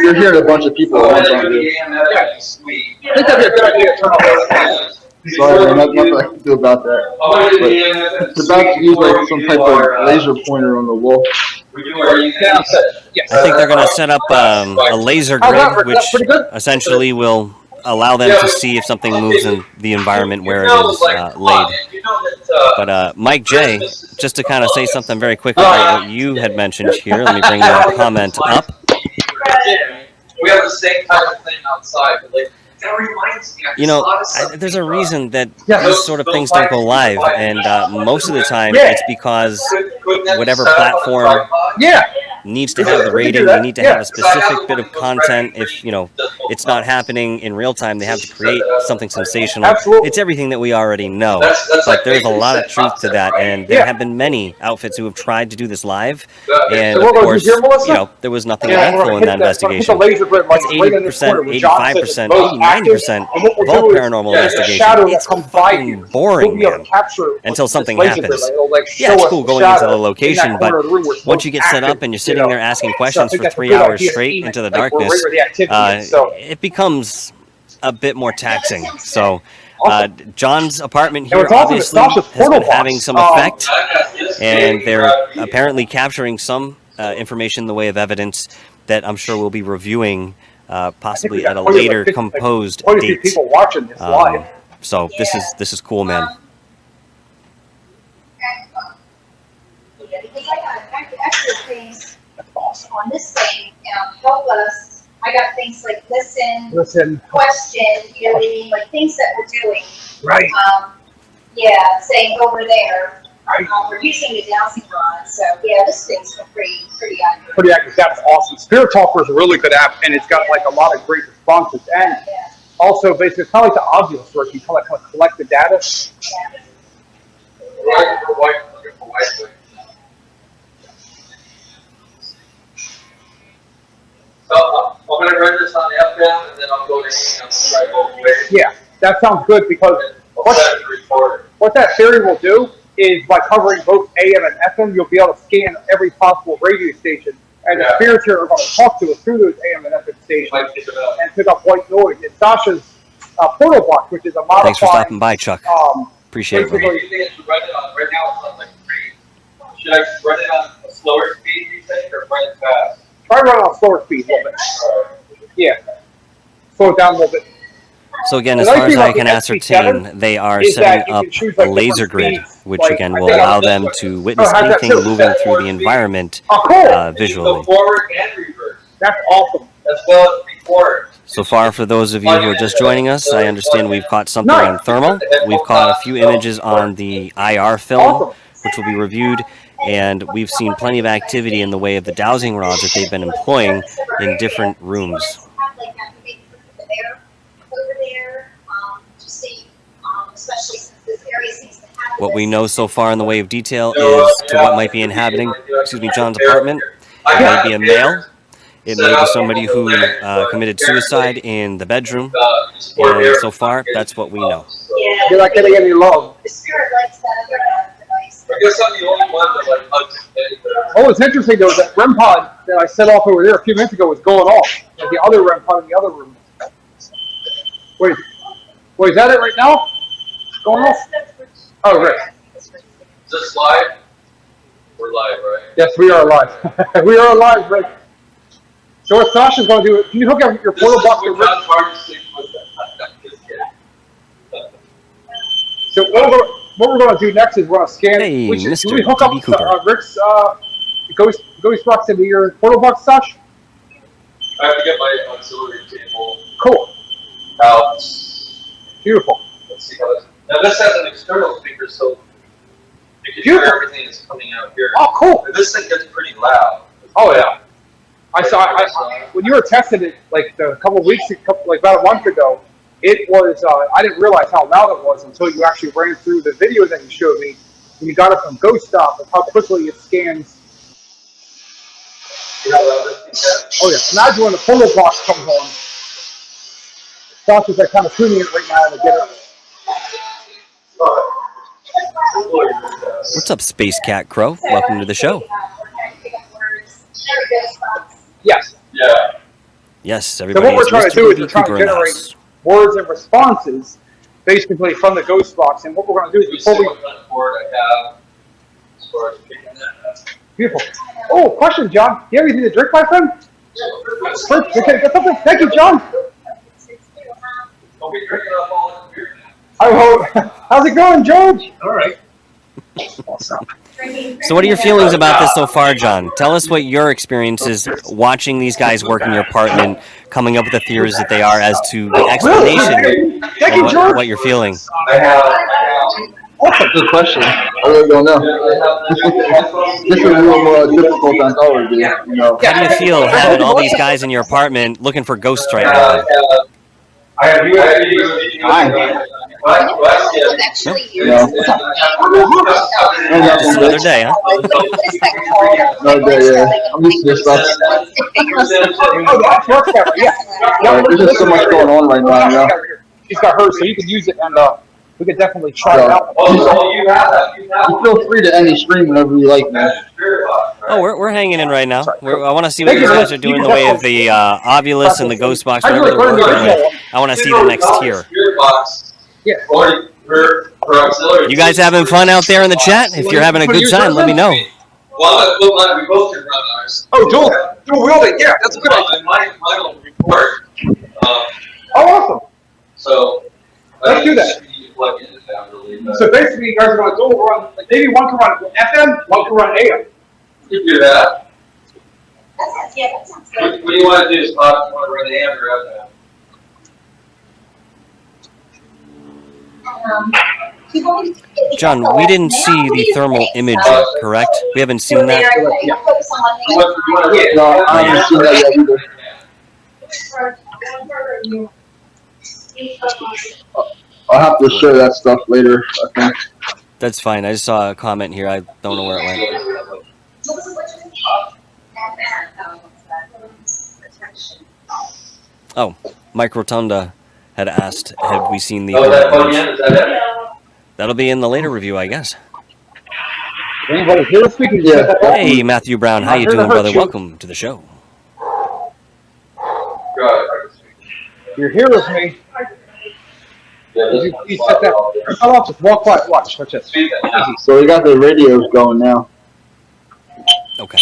You're hearing a bunch of people. go around ahead and do here. the EMF suite. I think that'd be a good idea to turn on. Sorry, man, nothing I can do about that. I'm gonna do the EMF. It's about to use like some type of laser pointer on the wall. We do our Yeah, yes. I think they're going to set up a laser How's that, grid, Rick? That's which pretty good? essentially will allow them to see if something moves in the environment where it is laid. But Mike J, just to kind of say something very quickly about what you had mentioned here, let me bring your comment up. We have the same type of thing outside, but like, that reminds me. You know, there's a reason that Yeah. these sort of things don't go live, and most of the time Yeah. it's because whatever platform Yeah, needs to have the rating, they need to have a specific bit of content. If, you know, it's not happening in real time, they have to create something sensational. absolutely. It's everything that we already know. That's But like there's a lot of truth to that, and there Yeah. have been many outfits who have tried to do this live, and So of what we're gonna course, do here, Melissa? you know, there was nothing Yeah, eventful in that we're gonna hit the investigation. laser grid light It's right in this 80%, corner where John said it's 85%, most 80, active. 90% And what we'll of all do is, paranormal the investigation. shadow that It's comes by fucking you, boring, we'll be able man. to capture it Until with something this laser grid happens. light. It'll, like, Yeah, show it's us cool the going into shadow the in location, that but corner of the room where it's once you get most set up active, and you're sitting you know. there asking So I questions think for that's a 3 good hours idea to straight aim into it, the like, where darkness, the activity is. So it becomes a bit more taxing. So, awesome. John's apartment And here what's awesome is obviously Sasha's has been portal having box. some effect, and they're apparently capturing some information in the way of evidence that I'm sure we'll be reviewing possibly got at a quite a later few- composed quite a few date. people watching this live. So this is cool, man. Yeah, because I got extra things That's awesome. on this thing, help us. I got things like Listen, question, you know, maybe like things that we're doing. right. Yeah, saying over there, Right. we're using the dowsing rod, so yeah, this thing's pretty accurate. Pretty active. That's awesome. Spirit Talker is a really good app, and it's got like a lot of great responses. And Yeah, also, basically, it's kind of like the Obvious, where you kind of collect the data. yeah. So I'm gonna run this on the FM and then I'll go to try both ways. Yeah, that sounds good because I'll set the recorder. what that theory will do is by covering both AM and FM, you'll be able to scan every possible radio station. And the Yeah. spirits here are going to talk to us through those AM and FM stations Might pick it up. and pick up white noise. It's Sasha's portal box, which is a modified. Thanks for stopping by, Chuck. Appreciate it, What do buddy. you think to run it on? Right now it's on like 3. Should I run it on a slower speed, you think, or run it fast? Try running on slower speed a little bit. Yeah. Slow it down a little bit. So again, The as nice far as thing I about can the SB7 ascertain, they are is that setting you up can choose, a like, laser different grid, speeds. which Like, again I will think allow I'll- them to witness how's that anything feel? moving through the environment Oh, cool. You can visually. go forward and reverse, That's awesome. as well as before. So far, for those of you who are just joining us, I understand we've caught something on thermal. We've caught a few images on the IR film, Awesome. which will be reviewed, and we've seen plenty of activity in the way of the dowsing rods that they've been employing in different rooms. Have like activated over there, to see, especially since this area seems to have. What we know so far in the way of detail is to what might be inhabiting, John's apartment. It may be a male. It may be somebody who committed suicide in the bedroom. And so far, that's what we know. Yeah. You're not getting any love. The spirit likes that other device. I guess I'm the only one that like hugs anywhere. Oh, it's interesting though, that REM pod that I set off over there a few minutes ago was going off. Like the other REM pod in the other room. Wait, is that it right now? Going off? Oh, right. Is this live? We're live, right? Yes, we are live. We are live, Rick. So what Sasha's going to do, can you hook up your portal box to Rick? John Martin with that. Just kidding. So what we're going to do next is we're going to scan. Hey, Should we Mr. hook up DB Cooper. Rick's ghost box into your portal box, Sash? I have to get my auxiliary cable Cool. out. Beautiful. Let's see how this. Now this has an external speaker, so you can Beautiful. hear everything that's coming out here. Oh, cool. And this thing gets pretty loud. Oh, yeah. I saw when you were testing it like a couple of weeks, like about a month ago. It was I didn't realize how loud it was until you actually ran through the video that you showed me when you got it from Ghost Stop and how quickly it scans. You know how loud this thing Oh yeah. Imagine when the portal box comes on. Sasha's like kind of tuning it right now to get it. What's up, Space Cat Crow? Welcome to the show. Yes. Yeah. Yes, everybody. So what we're is trying Mr. to do is DB we're trying to Cooper in the generate house. words and responses basically from the Ghost box. And what we're going to do is before we what kind of board I have as far as picking that. beautiful. Oh, question, John. Do you have anything to drink, my friend? Okay, get something. Thank you, John. Don't be drinking up all this beer now. I hope. How's it going, George? All right. So what are your feelings about this so far, John? Tell us what your experience is watching these guys work in your apartment, coming up with the theories that they are as to the explanation Thank you, of George. what you're feeling. I have. Good question. I really don't know. This is a little more difficult than I thought it would be. You know. How do you feel having all these guys in your apartment looking for ghosts right now? I have USB. Actually, You know. Just another day, huh? No, yeah. I'm used to this stuff. Oh, that's work camera. Yeah. Like, there's just so much going on right now, you know. She's got hers, so you can use it, and we could definitely try it out. Oh, you have that. You feel free to end the stream whenever you like, man. Oh, we're hanging in right now. I want to see what you guys are doing in the way of the Ovilus and the Ghost Box, whatever they're working with. I want to see the next tier. Yeah. You guys having fun out there in the chat? If you're having a good time, let me know. Well, I'm glad we both can run ours. Oh, dual wielding. Yeah, that's a good idea. Mine will record. Oh, awesome. So. Let's do that. Plug in that really, but So basically, you guys are going to dual run. Like maybe one can run FM, one can run AM. you can do that. That sounds What do you want to do, Scott? You want to run AM or FM? John, we didn't see the thermal image, correct? We haven't seen that. No, I haven't seen that yet either. I'll have to share that stuff later, I think. That's fine. I just saw a comment here. I don't know where it went. Oh, Mike Rotunda had asked, had we seen the Oh, that thermal plug image? in, is that it? That'll be in the later review, I guess. Anybody here speaking? Yeah. Hey, Matthew Brown. How you Not here to doing, hurt brother? you. Welcome to the show. You're here with me. Yeah, this You set that. Come off. Just walk quiet. Watch. Watch this. Speed that now. So we got the radios going now. Okay.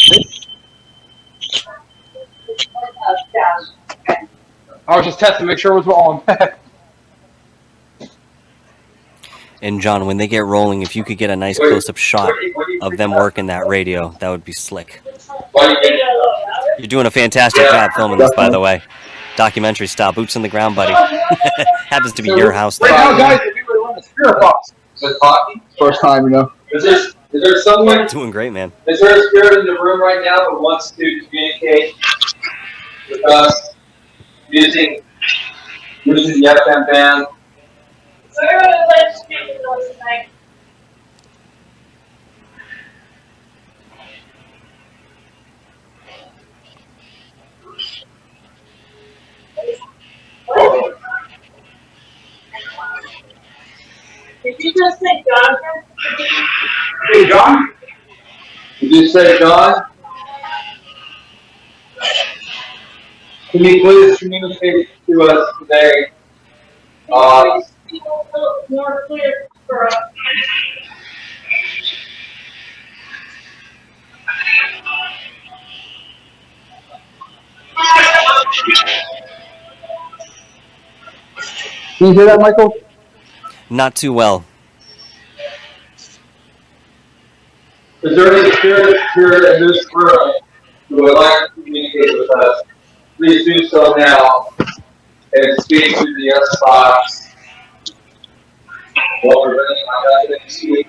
I was just testing to make sure it was on. And John, when they get rolling, if you could get a nice close-up shot of them working that radio, that would be slick. Why you get You're doing a fantastic job filming this, by the way. Documentary style, boots on the ground, buddy. Happens to be your house, Right though. now, guys, if we were to run the spirit box. Is it talking? First time, you know. Is there someone, Doing great, man. is there a spirit in the room right now that wants to communicate with us using the FM band? Did you just say Jonathan? Hey, John. Did you say John? Can you please communicate to us today? Please speak a little more clear for us. Can you hear that, Michael? Not too well. Is there any spirit here in this room who would like to communicate with us? Please do so now and speak to the S box. While we're running my husband speak,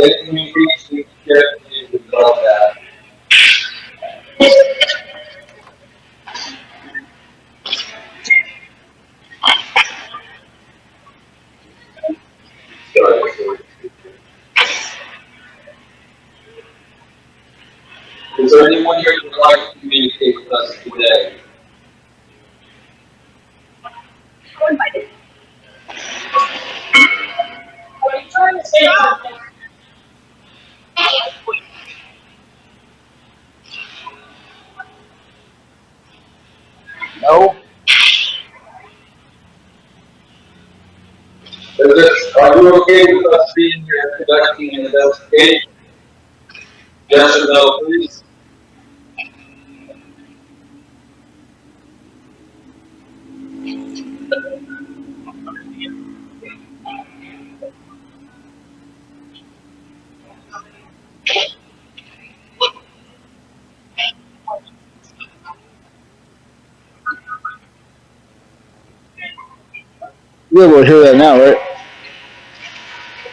any communication you can get, please resolve that. Is there anyone here who would like to communicate with us today? Are you trying to say something? No? Are you okay with us being here conducting an investigation? Yes or no, please? You're able to hear that now, right?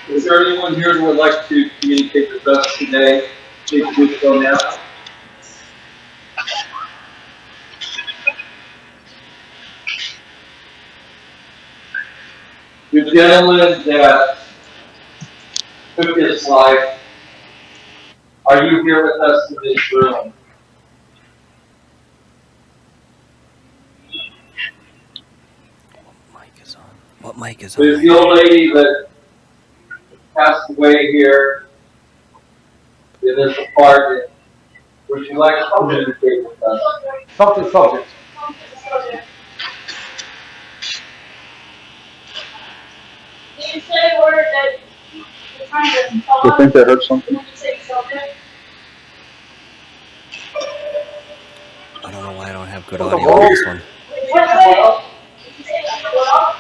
Is there anyone here who would like to communicate with us today? Please do so now. The gentleman that took his life, are you here with us in this room? Mic is on. What mic is There's on? the old lady that passed away here in this apartment. Would you like to communicate with us? Subject. Did you say a word that you're trying to tell You us? think they heard something? Did you say something? I don't know why I don't have good audio on this one. What say? Did you say well?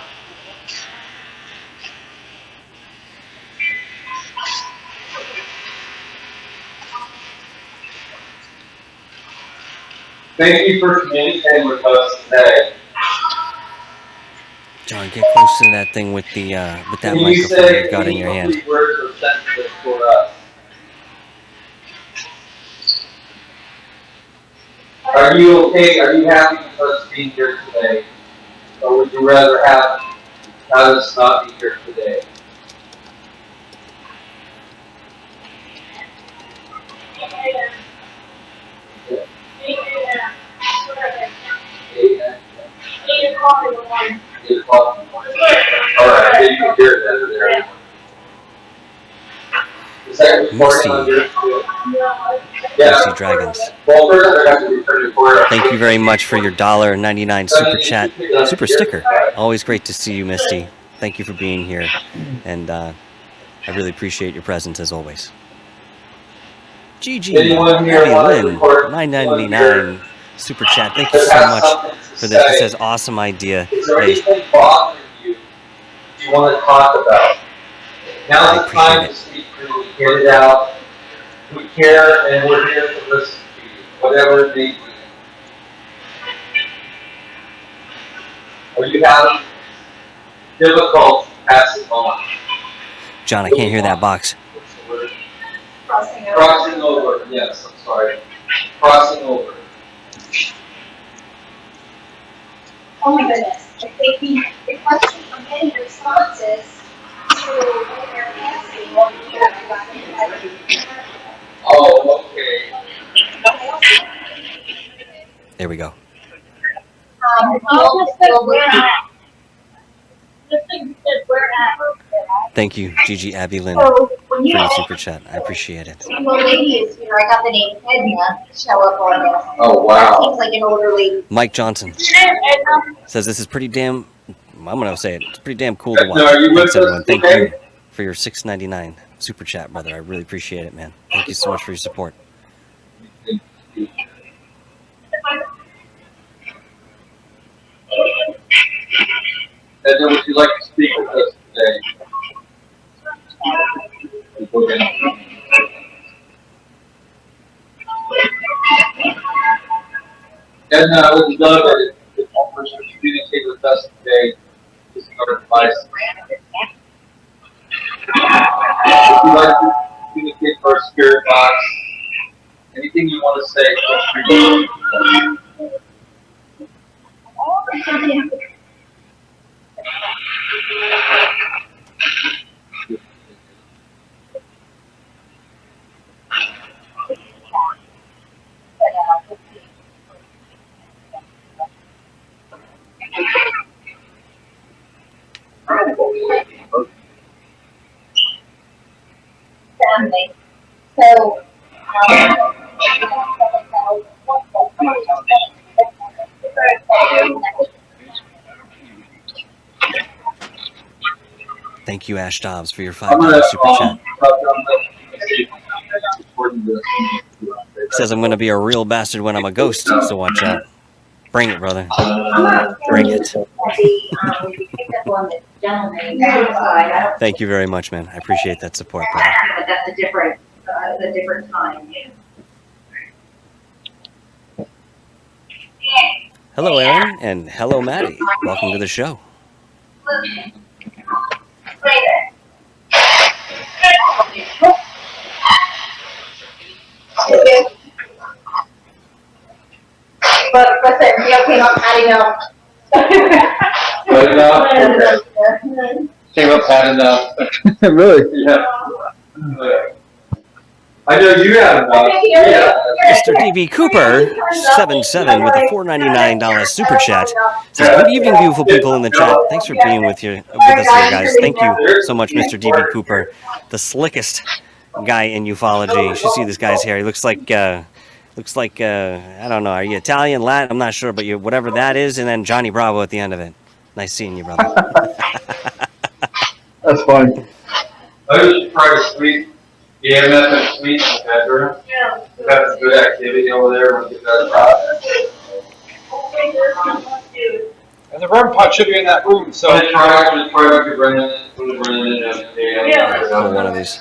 Thank you for communicating with us today. John, get close to that thing with the with that Can you microphone say you've got in any your hand. complete words or sentences for us? Are you okay? Are you happy with us being here today? Or would you rather have us not be here today? Yeah. 8 o'clock in the morning. 8 o'clock in the morning. All right, you can hear that there. Is that recording on your? Yeah. Misty Dragons. Well, first I have to return your card. Thank you very much for your $1.99 super chat, super sticker. Always great to see you, Misty. Thank you for being here, and I really appreciate your presence as always. GG, Anyone here Abby want to Lynn, report $9.99 super chat. Thank you so much for this. It says awesome idea. Is there Hey, anything bothering you want to talk about? Now's the appreciate time it. to speak freely, get it out. We care and we're here to listen to you, whatever it may be. Are you having difficulty passing on? John, I can't hear that box. What's the word? Crossing over. Crossing over, yes, I'm sorry. Crossing over. Oh my goodness, the questions I'm getting responses to what they're asking or Oh, okay. There we go. I'll just say where at. Just think you said where at. Thank you, Gigi Abby Lynn, So when for you, your super chat. I appreciate it. the lady is, I got the name Edna show up on this. Oh, That wow. seems like an older lady. Mike Johnson says this is pretty damn. I'm gonna say it. It's pretty damn cool to watch. Now, are you Thanks with us everyone. Thank today? you for your $6.99 super chat, brother. I really appreciate it, man. Thank you so much for your support. Edna, would you like to speak with us today? Edna, I would love it if you would communicate with us today. This is our advice. If you'd like to communicate to our spirit box, anything you want to say, feel free to. Family. So, Thank you, Ash Dobbs, for your I'm $5 gonna, super chat. He He says I'm going to be a real bastard when I'm a ghost, so watch out. Bring it, brother. Bring it. We picked up on the gentleman side. I don't Thank you very much, man. I appreciate that support, brother. but that's a different time. Hello, Aaron, and hello, Maddie. Welcome to the show. But the deal came up adding up. Good enough? Came up hot enough. Really? Yeah. I know you have one. Yeah. Mr. D.B. Cooper, 77 with a $4.99 super chat. Says, good evening, beautiful people in the chat. Thanks for being with us here, guys. Thank you so much, Mr. D.B. Cooper, the slickest guy in ufology. You should see this guy's hair. He looks like I don't know. Are you Italian, Latin? I'm not sure, but you whatever that is, and then Johnny Bravo at the end of it. Nice seeing you, brother. That's fine. I was trying to sweep the EMF and sweep in the bedroom. We've had some good activity over there with the And the REM pod should be in that room, so. I tried to bring it in. Yeah. Pull one of these.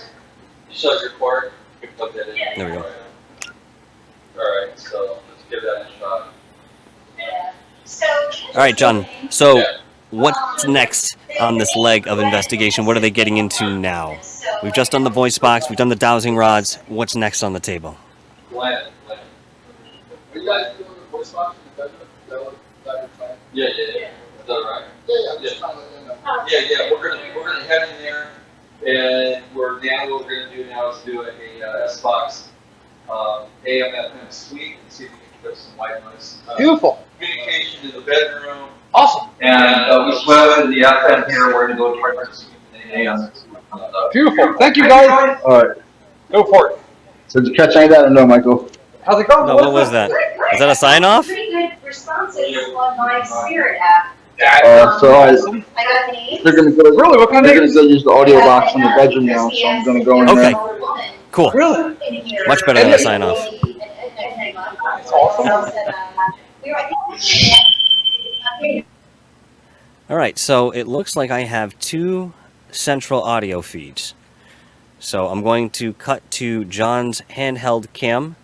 You shut your cord. You plug that in. There we go. Alright, so let's give that a shot. All right, John. So, what's next on this leg of investigation? What are they getting into now? We've just done the voice box. We've done the dowsing rods. What's next on the table? Glenn. Are you guys doing the voice box? Yeah. Is that right? Yeah. We're gonna head in there, and what we're gonna do now is do a S-Box AM/FM suite and see if we can put some white noise. Beautiful. Communication in the bedroom. Awesome. And we swell in the FM here. We're gonna go toward the suite in the AM. Beautiful. Thank you, guys. All right. Go for it. So did you catch any of that or no, Michael? How's it going? No, what was that? Is that a sign off? Pretty good responses on my Spirit app. So I got names. they're gonna go. Really? What kind of They're names? gonna go use the audio box in the bedroom now, so I'm gonna go in Okay. there. Cool. Really? Much better than a sign off. That's awesome. All right, so it looks like I have two central audio feeds. So I'm going to cut to John's handheld cam,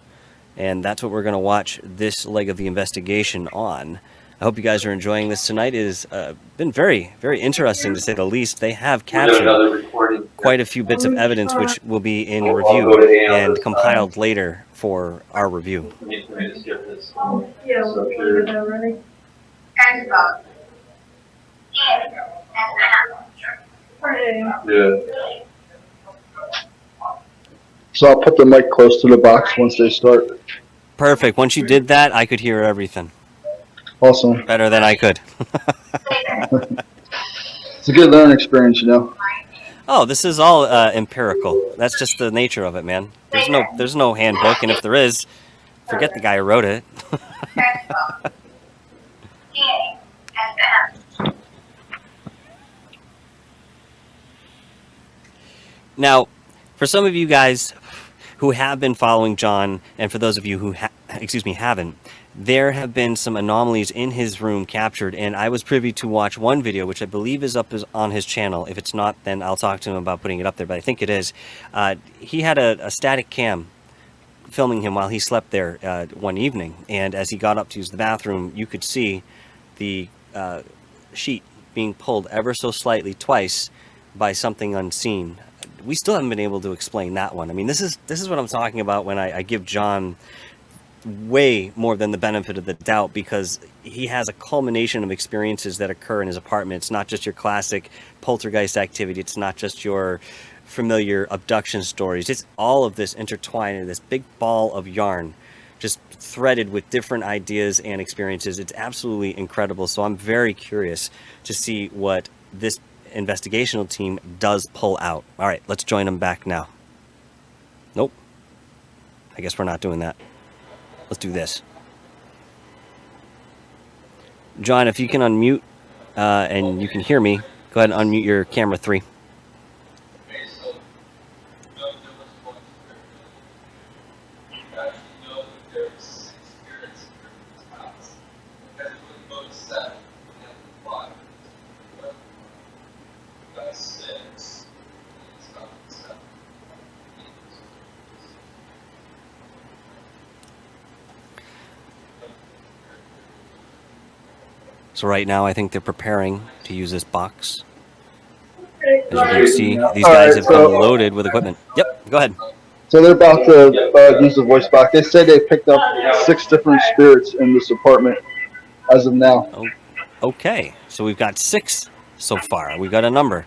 and that's what we're going to watch this leg of the investigation on. I hope you guys are enjoying this tonight. It has been very, very interesting to say the least. They have captured quite a few bits of evidence which will be in review and compiled later for our review. Yeah, we're good already. Yeah. So I'll put the mic close to the box once they start. Perfect. Once you did that, I could hear everything. Awesome. Better than I could. It's a good learning experience, you know. Oh, this is all empirical. That's just the nature of it, man. There's no handbook, and if there is, forget the guy who wrote it. Now, for some of you guys who have been following John, and for those of you who haven't, there have been some anomalies in his room captured, and I was privy to watch one video, which I believe is up on his channel. If it's not, then I'll talk to him about putting it up there, but I think it is. He had a static cam filming him while he slept there one evening, and as he got up to use the bathroom, you could see the sheet being pulled ever so slightly twice by something unseen. We still haven't been able to explain that one. I mean, this is what I'm talking about when I give John way more than the benefit of the doubt, because he has a culmination of experiences that occur in his apartment. It's not just your classic poltergeist activity. It's not just your familiar abduction stories. It's all of this intertwined in this big ball of yarn, just threaded with different ideas and experiences. It's absolutely incredible. So I'm very curious to see what this investigational team does pull out. All right, let's join them back now. Nope. I guess we're not doing that. Let's do this. John, if you can unmute and you can hear me, go ahead and unmute your camera 3. So right now, I think they're preparing to use this box. As you can see, these guys have come loaded with equipment. Yep, go ahead. So they're about to use the voice box. They said they picked up 6 different spirits in this apartment as of now. Oh, okay, so we've got 6 so far. We've got a number.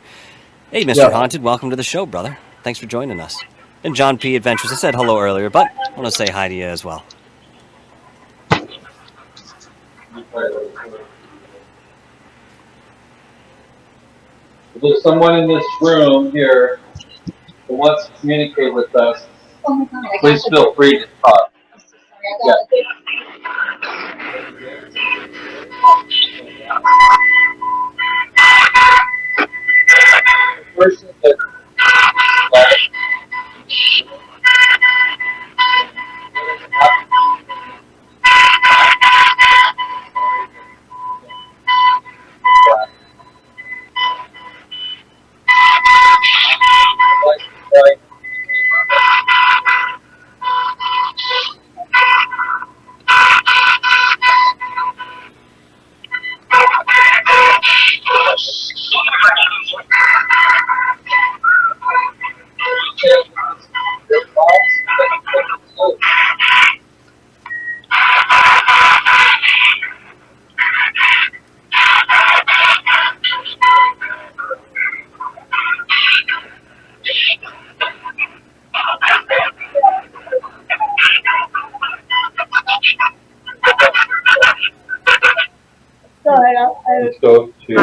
Hey, Mr. Yeah. Haunted, welcome to the show, brother. Thanks for joining us. And John P. Adventures, I said hello earlier, but I want to say hi to you as well. There's someone in this room here who wants to communicate with us. Oh my God, I Please got feel free to talk. I'm so sorry, I got The person that Go ahead, I'll go to.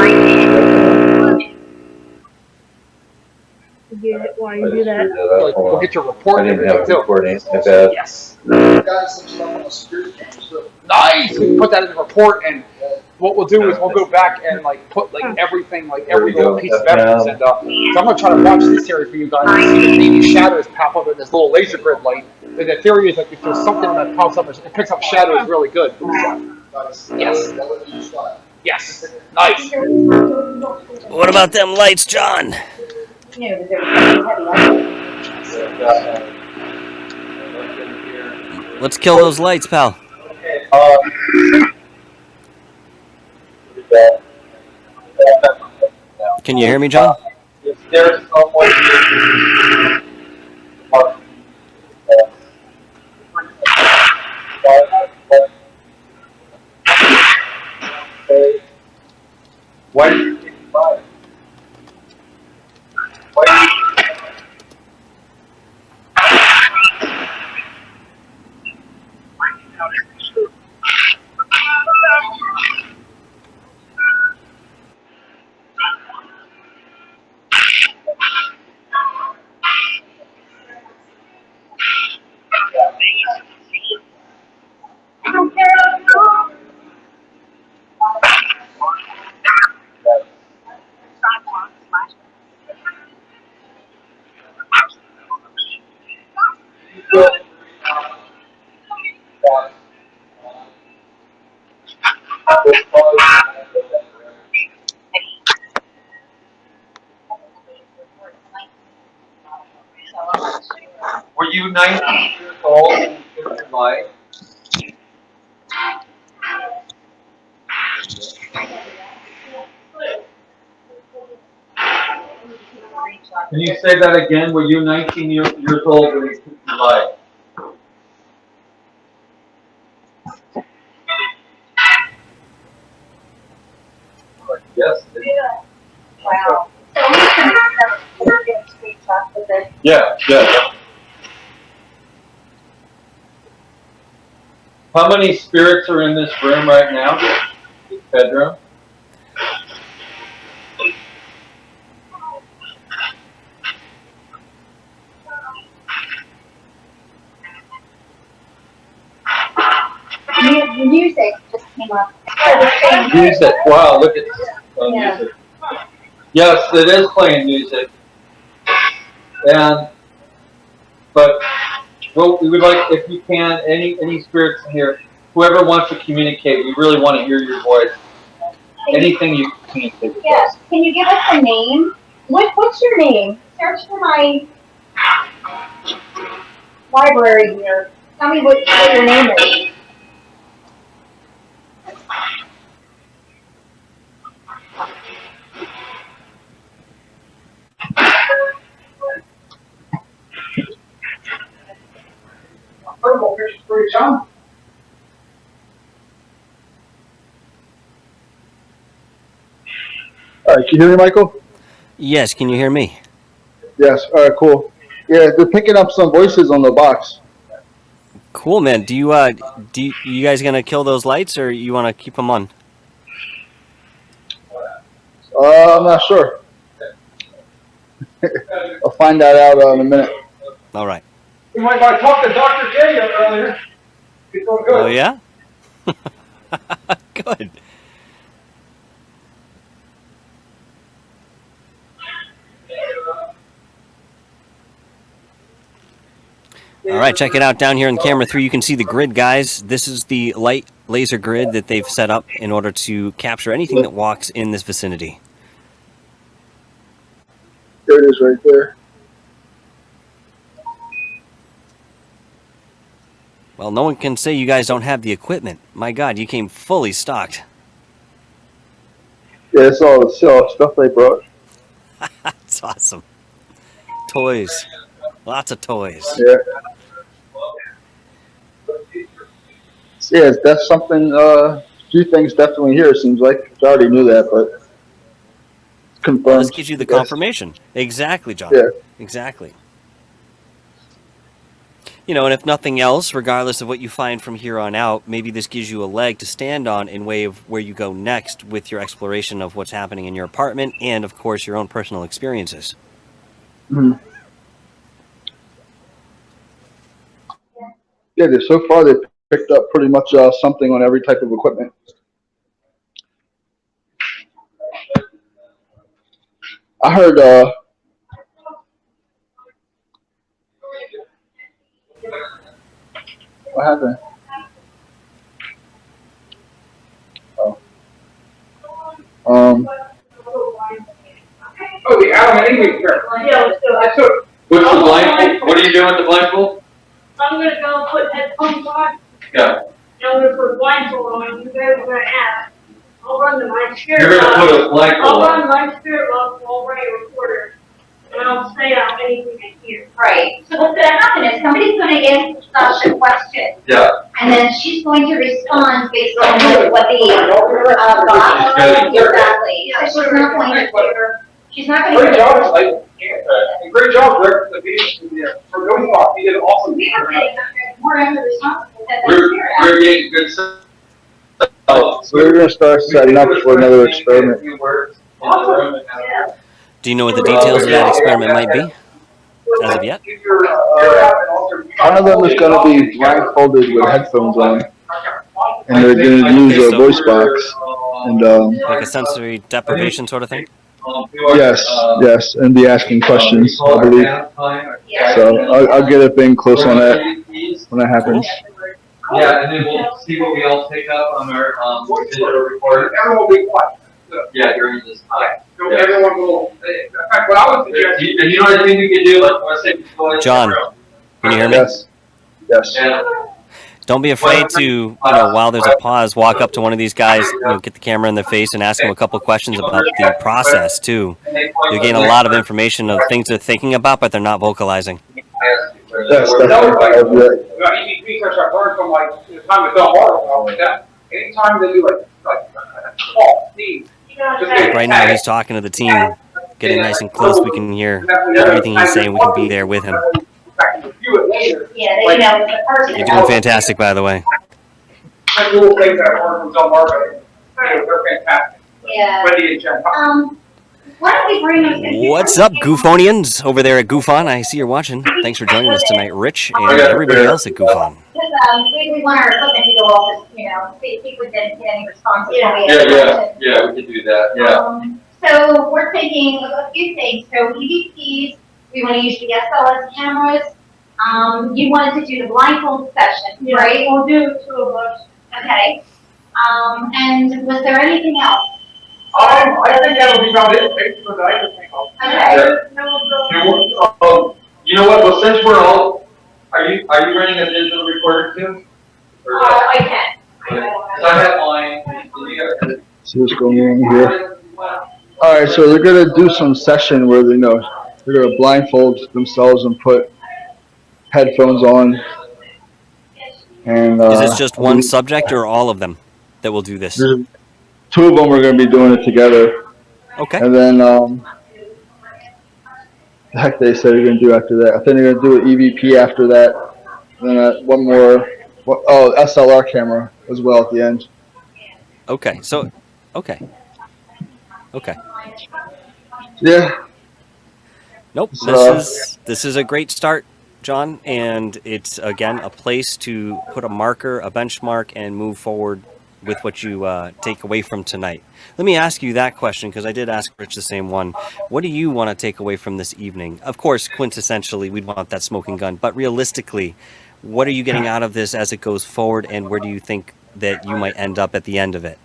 get it while you do that. We'll get your report. I didn't and have a everything, too. recording. My bad. Yes. Nice. We can put that in the report, and what we'll do is we'll go back and like put like everything, like every There we little go. piece of evidence. And so I'm gonna try to watch this area for you guys and see if maybe shadows pop up in this little laser grid light. And the theory is like if there's something that pops up, it picks up shadows really good. Yes. Yes. Nice. What about them lights, John? you know, there's heavy. Let's kill those lights, pal. Can you hear me, John? Is there someone why do you keep quiet? Why do you were you 19 years old when you took your life? Can you say that again? Were you 19 years old when you took your life? Yes. Wow. So I'm just gonna have a screenshot of this. Yeah, yeah. How many spirits are in this room right now? This bedroom? Music just came up. Music. Wow, look at this. Music. Yes, it is playing music. But well, we would like, if you can, any spirits in here, whoever wants to communicate, we really want to hear your voice. Anything you can communicate with Yes, us. can you give us a name? What's your name? Search for my library here. Tell me what your name is. All right, can you hear me, Michael? Yes, can you hear me? Yes. All right, cool. Yeah, they're picking up some voices on the box. Cool, man. Do you guys gonna kill those lights, or you want to keep them on? I'm not sure. I'll find that out in a minute. All right. You might want to talk to Dr. J earlier. He's doing good. Oh yeah. Good. All right, check it out down here in camera 3. You can see the grid, guys. This is the light laser grid that they've set up in order to capture anything that walks in this vicinity. There it is right there. Well, no one can say you guys don't have the equipment. My God, you came fully stocked. Yeah, it's all stuff they brought. That's awesome. Toys. Lots of toys. Yeah. Yeah, that's something, a few things definitely here, it seems like. I already knew that, but it's confirmed. Well, this gives you the I guess. confirmation. Exactly, John. Yeah. Exactly. You know, and if nothing else, regardless of what you find from here on out, maybe this gives you a leg to stand on in way of where you go next with your exploration of what's happening in your apartment and, of course, your own personal experiences. Mhm. Yeah, so far they picked up pretty much something on every type of equipment. I heard what happened? Oh. Oh, the Adam and Eve fair. Yeah, let's do it. That's it. What's the blindfold? What are you doing with the blindfold? I'm gonna go put headphones on, Yeah. and I'm gonna put blindfold on, you guys are gonna ask. I'll run the mind spirit. You're gonna put a I'll blindfold on. run mind spirit box, I'll run a recorder, and I'll say out anything I hear. Right, so what's gonna happen is somebody's gonna ask Sasha a question, Yeah. and then she's going to respond based on what the, box. Good. Exactly, so she's not going to, she's not gonna. Great job, like, great job, Rick, for going off, you did an awesome We are job. getting more of the responsible that We're, they're we're getting good stuff. So we're gonna start setting up for another experiment. Do you know what the details of that experiment might be as of yet? One of them is gonna be blindfolded with headphones on, and they're gonna use a voice box. And Like a sensory deprivation sort of thing? yes, and be asking questions, I believe. So I'll get a thing close on that when that happens. Yeah, and then we'll see what we all pick up on our, digital recorder. Everyone will be quiet. Yeah, during this time. So everyone will, in fact, what I would suggest. And you know what I think we could do, like, I say, go into the John. room. Can you hear me? Yes. Yes. Don't be afraid to, while there's a pause, walk up to one of these guys, get the camera in their face and ask them a couple questions about the process, too. You'll gain a lot of information of things they're thinking about, but they're not vocalizing. Yes, definitely. Research I've learned from the time with Bill Bartle, anytime they do call, Right now, he's talking to the team, getting nice and close. We can hear everything he's saying. We can be there with him. Yeah, the person. You're doing fantastic, by the way. Little things that I've learned from Bill Bartle, they're fantastic. Yeah. Wendy and Jen. Why don't we bring them? What's up, Goofonians over there at Goofon? I see you're watching. Thanks for joining us tonight, Rich, and everybody else at Goofon. We want our equipment to go off, see if we didn't get any responses. Yeah, we could do that, yeah. So we're thinking of a few things. So EVPs, we want to use the SLS cameras. You wanted to do the blindfold session, right? We'll do 2 of us. Okay. And was there anything else? I think that'll be about it. Thanks for the night. Okay. You know what, well, since we're all, are you running a digital recorder too? Or I can. so I have mine. See what's going on here. All right, so they're gonna do some session where they're gonna blindfold themselves and put headphones on. And Is this just one subject or all of them that will do this? 2 of them are gonna be doing it together, Okay. and then the heck they said they're gonna do after that. I think they're gonna do an EVP after that, and then one more. SLR camera as well at the end. Okay. So, okay. Yeah. Nope. So- This is a great start, John, and it's again a place to put a marker, a benchmark, and move forward with what you take away from tonight. Let me ask you that question, because I did ask Rich the same one. What do you want to take away from this evening? Of course, quintessentially, we'd want that smoking gun, but realistically, what are you getting out of this as it goes forward, and where do you think that you might end up at the end of it?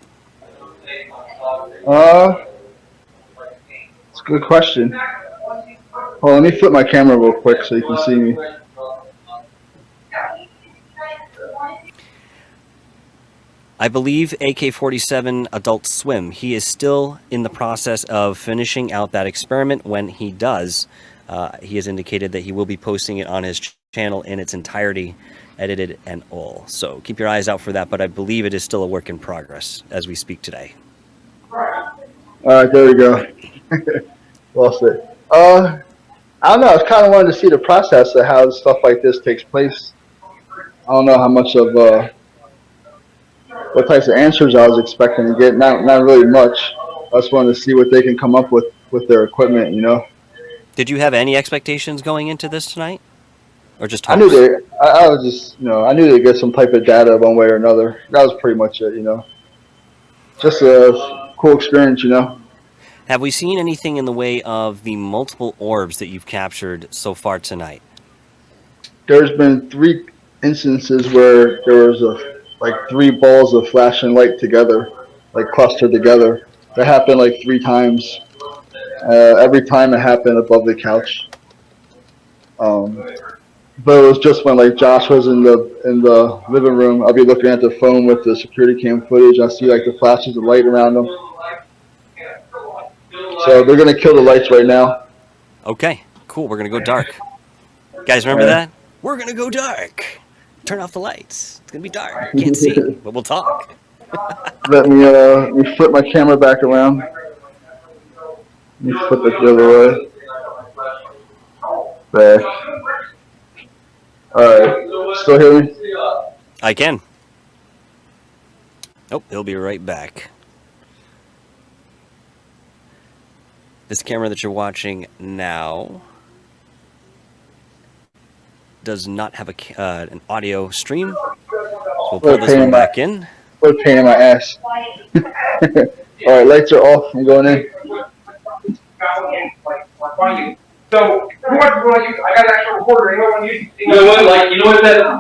It's a good question. Well, let me flip my camera real quick so you can see me. I believe AK-47 Adult Swim, he is still in the process of finishing out that experiment. When he does, he has indicated that he will be posting it on his channel in its entirety, edited and all. So keep your eyes out for that, but I believe it is still a work in progress as we speak today. All right, there we go. Lost it. I don't know. I kind of wanted to see the process of how stuff like this takes place. I don't know how much of what types of answers I was expecting to get. Not really much. I just wanted to see what they can come up with their equipment. Did you have any expectations going into this tonight, or just I hopes? knew I was just I knew they'd get some type of data one way or another. That was pretty much it. Just a cool experience. Have we seen anything in the way of the multiple orbs that you've captured so far tonight? There's been 3 instances where there was 3 balls of flashing light together, clustered together. That happened 3 times. Every time it happened above the couch. But it was just when Josh was in the living room. I'll be looking at the phone with the security cam footage. I see the flashes of light around them. So they're gonna kill the lights right now. Okay, cool. We're gonna go dark. Guys, remember that? We're gonna go dark. Turn off the lights. It's gonna be dark. Can't see, but we'll talk. Let me flip my camera back around. Let me flip it the other way. Back. Alright. Still hear me? I can. Nope, he'll be right back. This camera that you're watching now does not have an audio stream. So we'll pull this one back in. What a pain in my ass. Alright, lights are off. I'm going in. So, who wants to use? I got an actual recorder. Anyone want to use? You know what,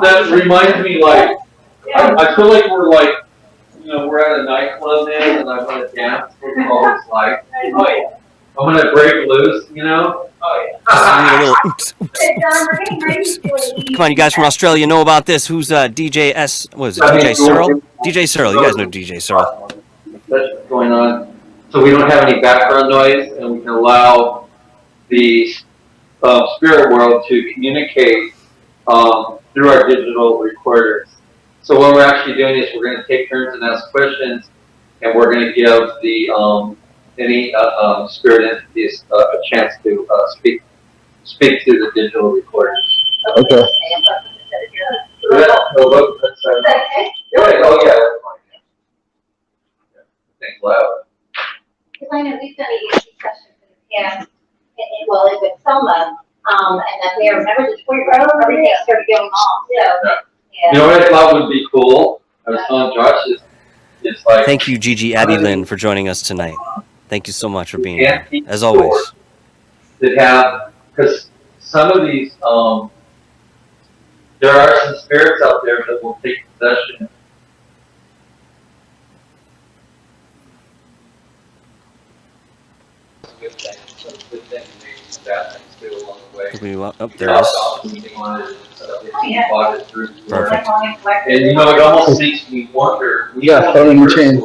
that reminds me, I feel like we're we're at a nightclub, man, and I want to dance with all this light. I'm gonna break loose, Oh yeah. We need a little oops, oops, oops, oops. Come on, you guys from Australia know about this. Who's DJ S? What is it? DJ Searle? DJ Searle. You guys know DJ Searle. That's what's going on. So we don't have any background noise, and we can allow the spirit world to communicate through our digital recorders. So what we're actually doing is we're going to take turns and ask questions, and we're going to give the any spirit entities a chance to speak to the digital recorders. Okay. Oh yeah. Thanks, loud. Because I know we've done a UC session for the past, well, it was Selma, and that they remember the Detroit Road, everything started going off, so, You know what I thought would be cool? I was telling Josh, it's like. Thank you, Gigi Abby Lynn, for joining us tonight. Thank you so much for being here, as always. That have, because some of these, there are some spirits out there that will take possession. Good thing, some good things, maybe some bad things too along the way. Oh, there it is. Perfect. And you know, it almost makes me wonder. Yeah, phone and chain.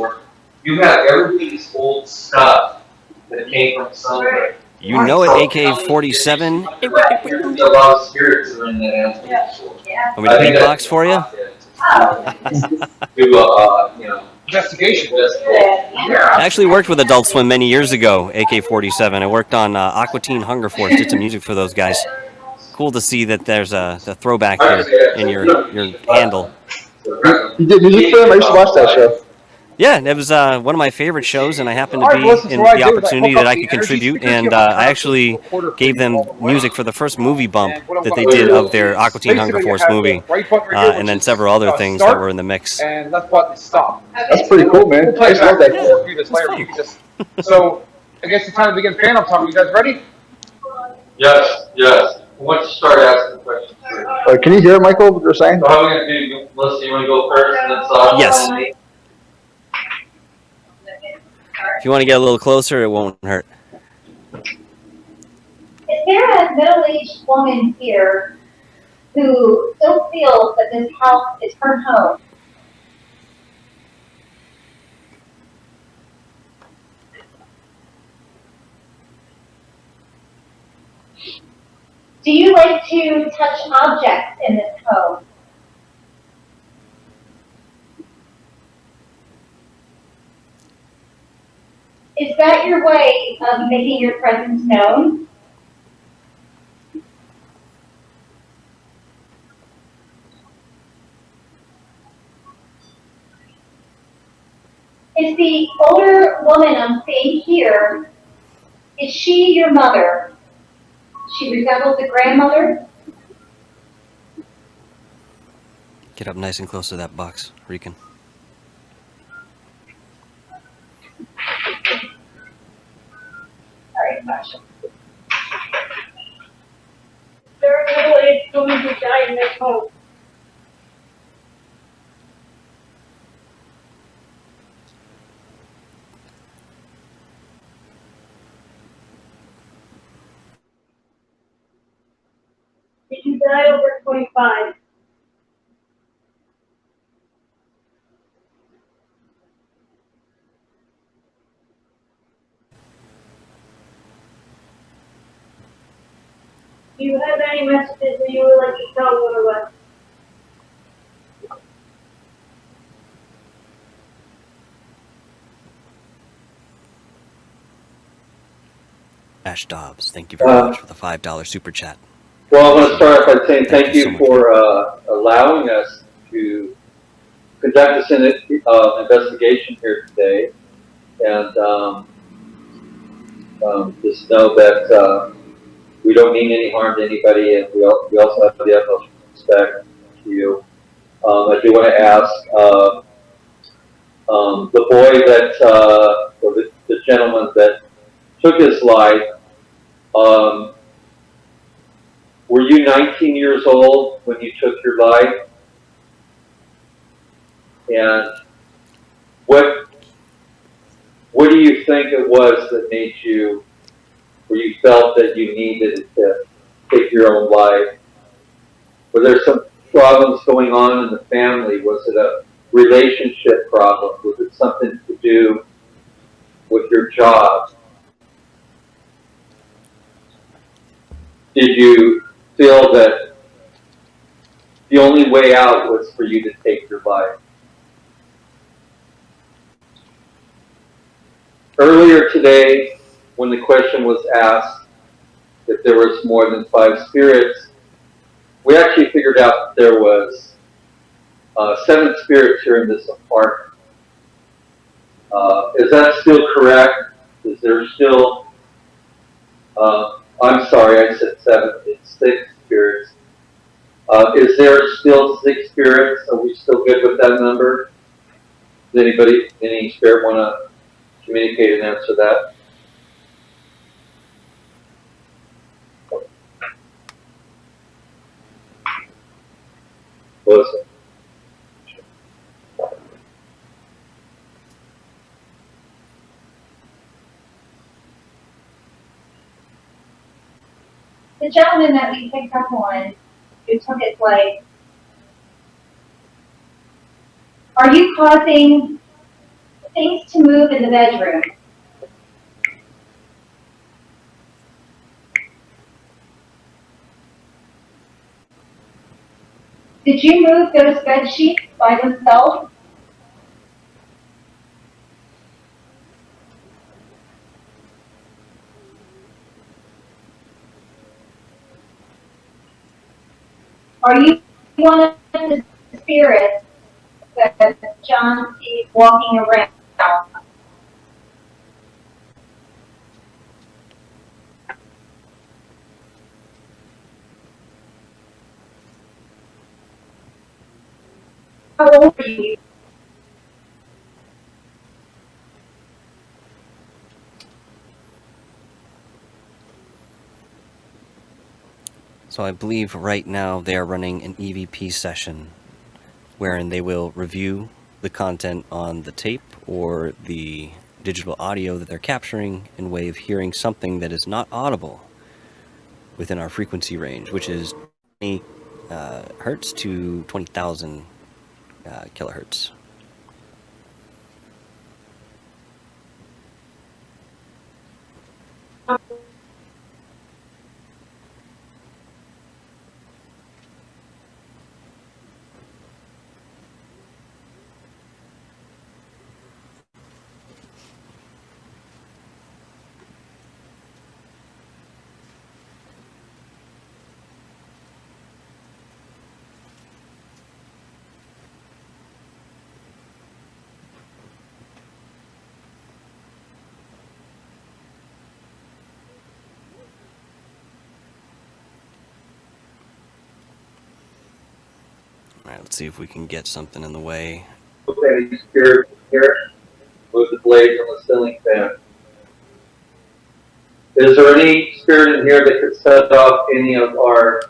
You have everybody's old stuff that came from somewhere. You know it, AK-47. There's a lot of spirits that are in that answer. Want me to beatbox for you? Do you know, Investigation. I actually worked with Adult Swim many years ago, AK-47. I worked on Aqua Teen Hunger Force, did some music for those guys. Cool to see that there's a throwback here in your handle. You did music for him? I used to watch that show. Yeah, it was one of my favorite shows, and I happened to be in the opportunity that I could contribute, and I actually gave them music for the first movie bump that they did of their Aqua Teen Hunger Force movie, and then several other things that were in the mix. And left button is stop. That's pretty cool, man. I used to love that game. So, I guess it's time to begin Phantom Talk. You guys ready? yes. Who wants to start asking questions? Can you hear Michael, what they're saying? So how are we going to do, Melissa, you want to go first and then Sasha? Yes. If you want to get a little closer, it won't hurt. is there a middle-aged woman here who still feels that this house is her home? Do you like to touch objects in this home? Is that your way of making your presence known? Is the older woman I'm seeing here, is she your mother? She resembles a grandmother? Get up nice and close to that box, Rican. Sorry, Sasha. There are middle-aged women who died in this home. Did you die over 25? Do you have any messages that you would like to tell one of us? Ash Dobbs, thank you very much for the $5 super chat. Well, I want to start off by saying Thank thank you so you much. for allowing us to conduct this investigation here today. And just know that we don't mean any harm to anybody, and we also have the utmost respect to you. I do want to ask the boy that, or the gentleman that took his life, were you 19 years old when you took your life? And what do you think it was that made you, where you felt that you needed to take your own life? Were there some problems going on in the family? Was it a relationship problem? Was it something to do with your job? Did you feel that the only way out was for you to take your life? Earlier today, when the question was asked if there was more than 5 spirits, we actually figured out that there was 7 spirits here in this apartment. Is that still correct? Is there still, I'm sorry, I said 7, it's 6 spirits. Is there still 6 spirits? Are we still good with that number? Does anybody, any spirit want to communicate and answer that? Listen. The gentleman that we picked up on, who took his life, are you causing things to move in the bedroom? Did you move those bed sheets by themselves? Are you one of the spirits that John sees walking around? How old are you? So I believe right now they are running an EVP session wherein they will review the content on the tape or the digital audio that they're capturing in way of hearing something that is not audible within our frequency range, which is 20 hertz to 20,000 kilohertz. All right, let's see if we can get something in the way. Any spirit here with the blades on the ceiling fan? Is there any spirit in here that could set off any of our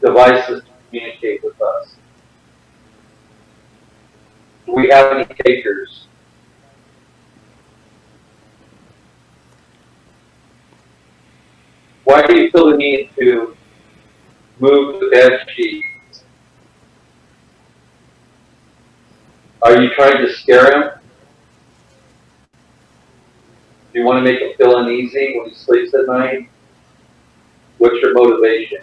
devices to communicate with us? Do we have any takers? Why do you feel the need to move the bed sheet? Are you trying to scare him? Do you want to make him feel uneasy when he sleeps at night? What's your motivation?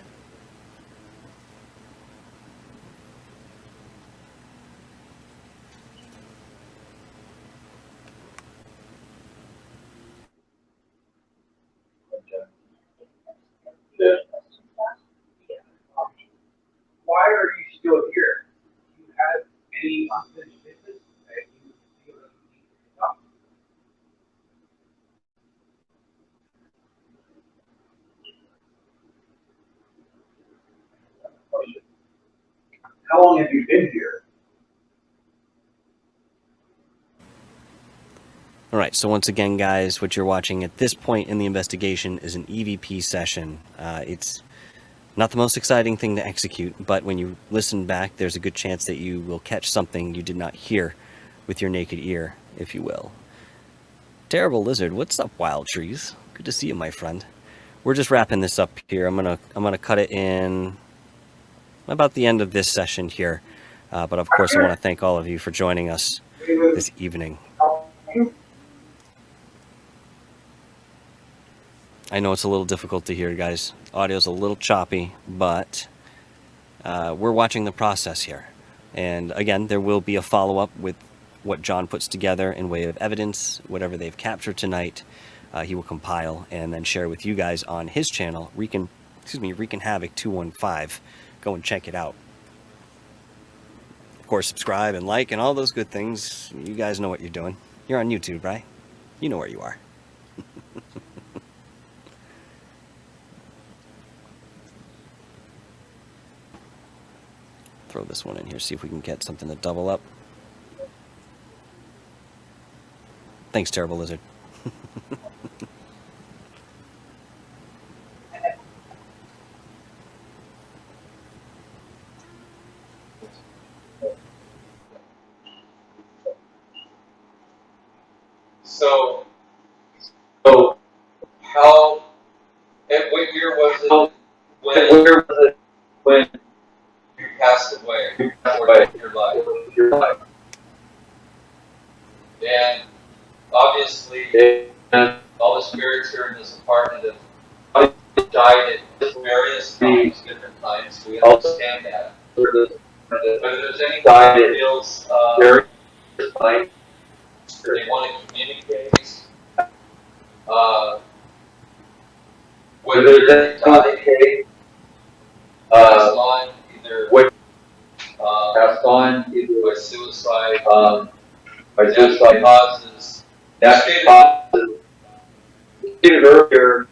Why are you still here? Do you have any unfinished business that you feel that you need to stop? How long have you been here? All right, so once again, guys, what you're watching at this point in the investigation is an EVP session. It's not the most exciting thing to execute, but when you listen back, there's a good chance that you will catch something you did not hear with your naked ear, if you will. Terrible Lizard, what's up, Wild Trees? Good to see you, my friend. we're just wrapping this up here. I'm gonna cut it in about the end of this session here. But of course, I want to thank all of you for joining us this evening. I know it's a little difficult to hear, guys. Audio's a little choppy, but we're watching the process here. And again, there will be a follow-up with what John puts together in way of evidence, whatever they've captured tonight. He will compile and then share with you guys on his channel, Wreakin Havoc 215. Go and check it out. Of course, subscribe and like and all those good things. You guys know what you're doing. You're on YouTube, right? You know where you are. Throw this one in here, see if we can get something to double up. Thanks, Terrible Lizard. So how, and what year was it when you passed away or your life? And obviously, all the spirits here in this apartment have died at various times, different times. We understand that. But if there's anything that feels they want to communicate, whether they died, passed on either by suicide, causes. Stated earlier,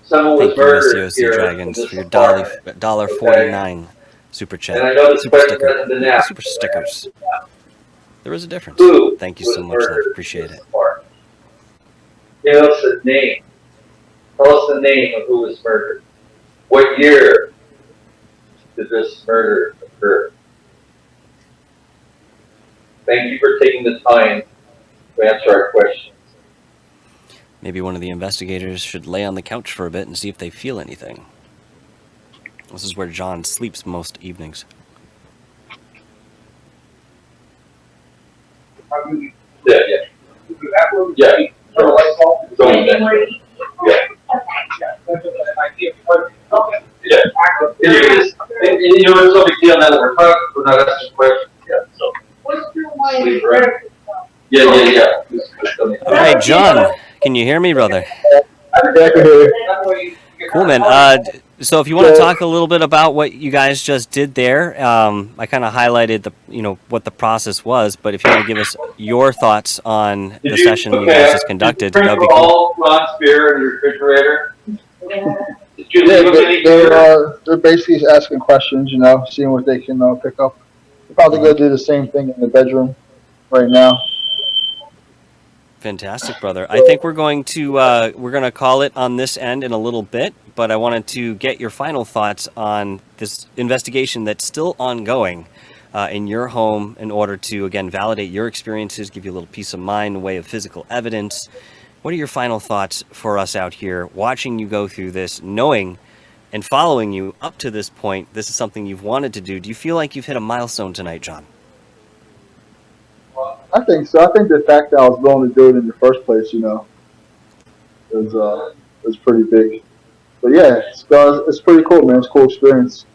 someone was Thank you, murdered Mr. here Dragons, in this for your apartment. $1.49 super chat. And I know this Super question sticker. hasn't been asked. Super stickers. There is a difference. Who Thank you was so much, love. murdered Appreciate in it. this apartment? Give us a name. Tell us the name of who was murdered. What year did this murder occur? Thank you for taking the time to answer our questions. Maybe one of the investigators should lay on the couch for a bit and see if they feel anything. This is where John sleeps most evenings. Yeah. Yeah. Going there. Yeah. Yeah. And you know, it's no big deal now that we're not asking questions yet, so. What's your wife? Sleep, right? Yeah. All right, John, can you hear me, brother? Cool, man. So if you want to talk a little bit about what you guys just did there, I kind of highlighted what the process was, but if you want to give us your thoughts on the session you guys just conducted, that'd be cool. All Ron's beer in your refrigerator? Did you Yeah, leave any they're basically just asking questions, you know, seeing what they can pick up. They're probably gonna do the same thing in the bedroom right now. Fantastic, brother. I think we're going to call it on this end in a little bit, but I wanted to get your final thoughts on this investigation that's still ongoing in your home in order to, again, validate your experiences, give you a little peace of mind in way of physical evidence. What are your final thoughts for us out here watching you go through this, knowing and following you up to this point? This is something you've wanted to do. Do you feel like you've hit a milestone tonight, John? I think so. I think the fact that I was willing to do it in the first place, you know, was pretty big. But yeah, it's pretty cool, man. It's a cool experience.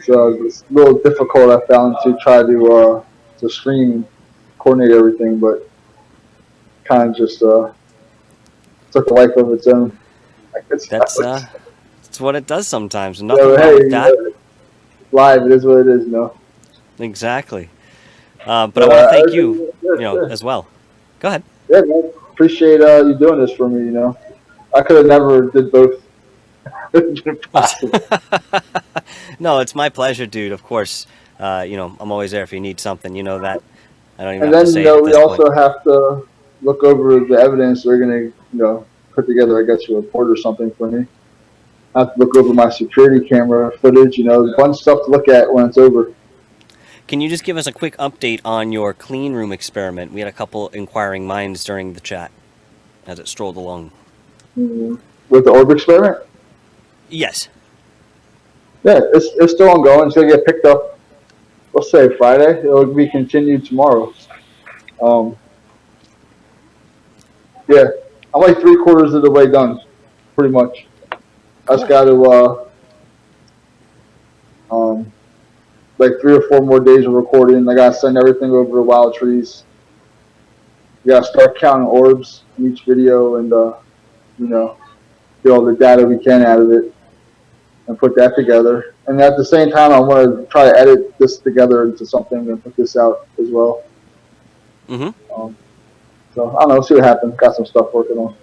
So it's a little difficult, I found, to try to screen, coordinate everything, but kind of just took a life of its own. That's what it does sometimes. Nothing So, wrong hey, with that. you know, live, it is what it is, you know. Exactly. But I want to thank you, as well. Go ahead. Yeah, man. Appreciate you doing this for me, you know. I could have never did both. No, it's my pleasure, dude. Of course. I'm always there if you need something. You know that. I don't even And have then, to say you it know, at we this also point. have to look over the evidence. They're going to, put together, I guess, a report or something for me. I have to look over my security camera footage, a bunch of stuff to look at when it's over. can you just give us a quick update on your clean room experiment? We had a couple inquiring minds during the chat as it strolled along. With the orb experiment, Yes. yeah, it's still ongoing. It's gonna get picked up. Let's say Friday. It'll be continued tomorrow. Yeah, I'm like 3/4 of the way done, pretty much. I just got to like 3 or 4 more days of recording. I gotta send everything over to Wild Trees. We gotta start counting orbs in each video and get all the data we can out of it and put that together. And at the same time, I want to try to edit this together into something and put this out as well. Mm-hmm. So I don't know, see what happens. Got some stuff working on.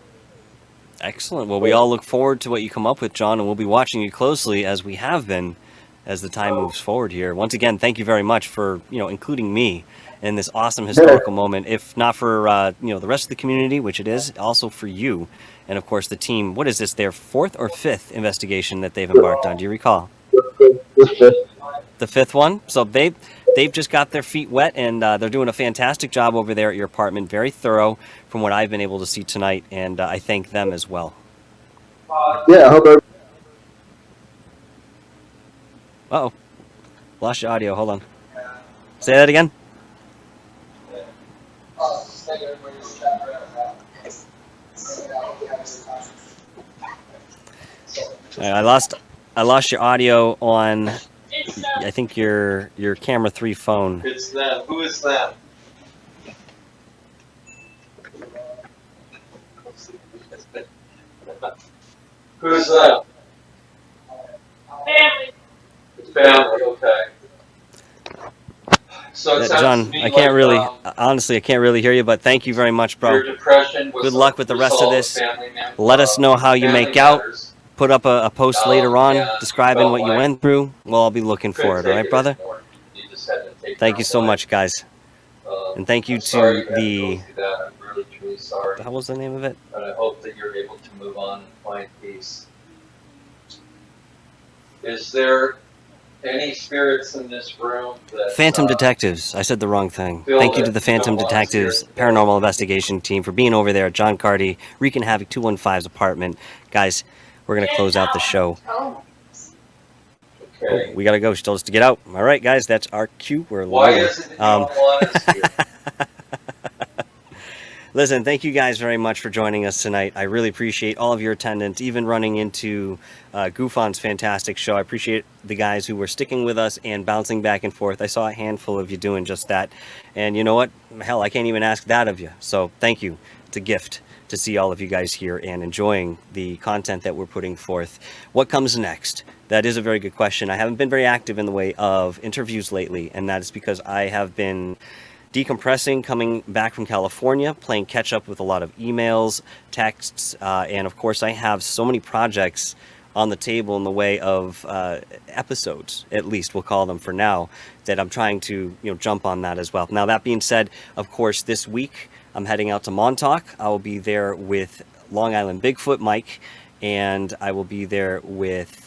Excellent. Well, we all look forward to what you come up with, John, and we'll be watching you closely as we have been as the time moves forward here. Once again, thank you very much for including me in this awesome historical moment. If not for the rest of the community, which it is, also for you, and of course the team. What is this? Their 4th or 5th investigation that they've embarked on? Do you recall? The 5th one. So they've just got their feet wet, and they're doing a fantastic job over there at your apartment. Very thorough, from what I've been able to see tonight, and I thank them as well. Yeah, I hope. Uh-oh. Lost your audio. Hold on. Say that again. I lost your audio on, I think, your camera 3 phone. It's them. Who is them? Who is them? Family. It's family, okay. So it sounds John, to me I can't like, really, honestly, I can't really hear you, but thank you very much, bro. your depression was Good luck with the rest of result this. family Let us know how you family make out. matters. Put up a post later on Yeah, describing what you like- went through. Well, I'll be looking Couldn't for it, take all right, brother? anymore. You just had to take Thank your you so own much, guys. life. And thank you I'm sorry to had the, go through that. I'm really, truly sorry. what the hell was the name of it? But I hope that you're able to move on and find peace. Is there any spirits in this room that Phantom Detectives. I said the wrong thing. Feel Thank you to that the you Phantom don't want to see Detectives it. Paranormal Investigation team for being over there at John Cardy, Wreaking Havoc 215's apartment. Guys, we're going to close out the show. Oh, Okay. We got to go. She told us to get out. All right, guys, that's our cue. We're Why loading. is it that you don't want us here? Listen, thank you guys very much for joining us tonight. I really appreciate all of your attendance, even running into Goofon's fantastic show. I appreciate the guys who were sticking with us and bouncing back and forth. I saw a handful of you doing just that. And you know what? Hell, I can't even ask that of you. So thank you. It's a gift to see all of you guys here and enjoying the content that we're putting forth. What comes next? That is a very good question. I haven't been very active in the way of interviews lately, and that is because I have been decompressing, coming back from California, playing catch up with a lot of emails, texts, and of course I have so many projects on the table in the way of episodes, at least we'll call them for now, that I'm trying to jump on that as well. Now that being said, of course this week I'm heading out to Montauk. I will be there with Long Island Bigfoot Mike, and I will be there with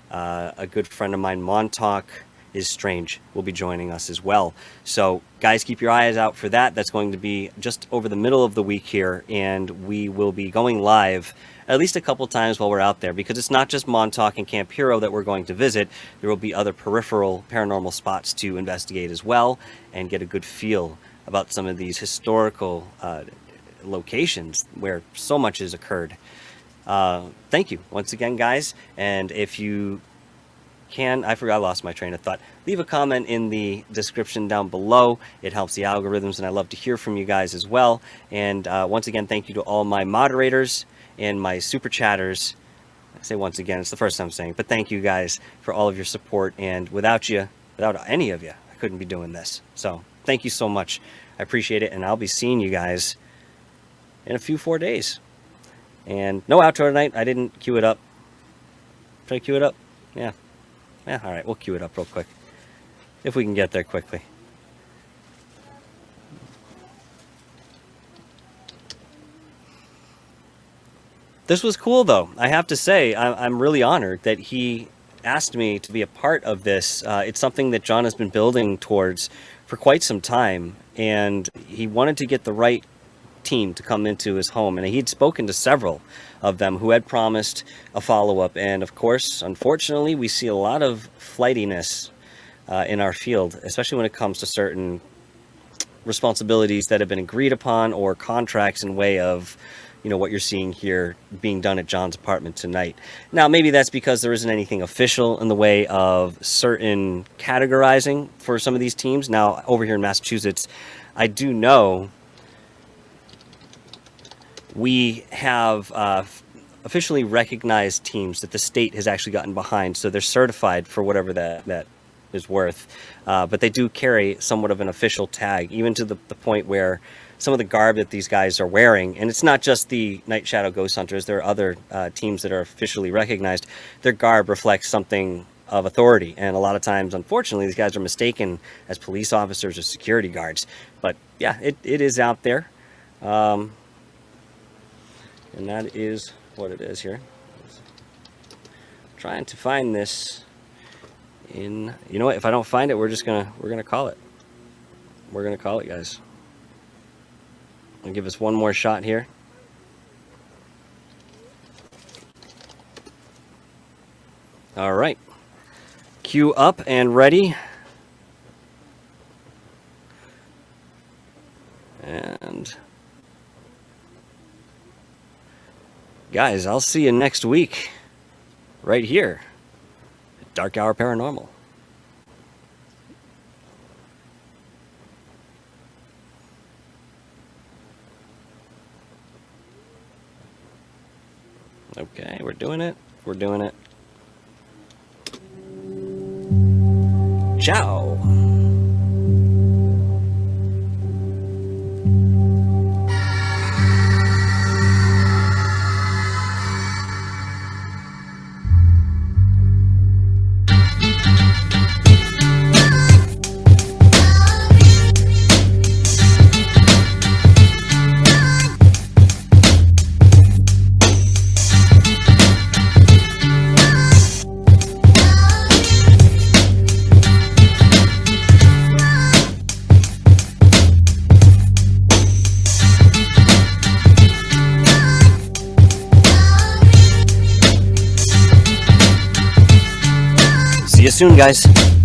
a good friend of mine, Montauk is Strange, will be joining us as well. So guys, keep your eyes out for that. That's going to be just over the middle of the week here, and we will be going live at least a couple times while we're out there, because it's not just Montauk and Camp Hero that we're going to visit. There will be other peripheral paranormal spots to investigate as well and get a good feel about some of these historical locations where so much has occurred. Thank you once again, guys. And if you can, I lost my train of thought. Leave a comment in the description down below. It helps the algorithms, and I love to hear from you guys as well. And once again, thank you to all my moderators and my super chatters. I say once again, it's the first time I'm saying, but thank you guys for all of your support. And without you, without any of you, I couldn't be doing this. So thank you so much. I appreciate it, and I'll be seeing you guys in a few 4 days. And no outro tonight. I didn't cue it up. Should I cue it up? Yeah. Yeah, all right, we'll cue it up real quick. If we can get there quickly. This was cool, though. I have to say, I'm really honored that he asked me to be a part of this. It's something that John has been building towards for quite some time, and he wanted to get the right team to come into his home, and he'd spoken to several of them who had promised a follow-up. And of course, unfortunately, we see a lot of flightiness in our field, especially when it comes to certain responsibilities that have been agreed upon or contracts in way of, you know, what you're seeing here being done at John's apartment tonight. Now, maybe that's because there isn't anything official in the way of certain categorizing for some of these teams. Now, over here in Massachusetts, I do know we have officially recognized teams that the state has actually gotten behind, so they're certified for whatever that is worth. But they do carry somewhat of an official tag, even to the point where some of the garb that these guys are wearing, and it's not just the Night Shadow Ghost Hunters, there are other teams that are officially recognized, their garb reflects something of authority. And a lot of times, unfortunately, these guys are mistaken as police officers or security guards. But yeah, it is out there. And that is what it is here. Trying to find this in, you know what, if I don't find it, we're gonna call it. We're gonna call it, guys. I'll give us one more shot here. All right. Cue up and ready. And guys, I'll see you next week right here at Dark Hour Paranormal. Okay, we're doing it. We're doing it. Ciao. See you soon, guys.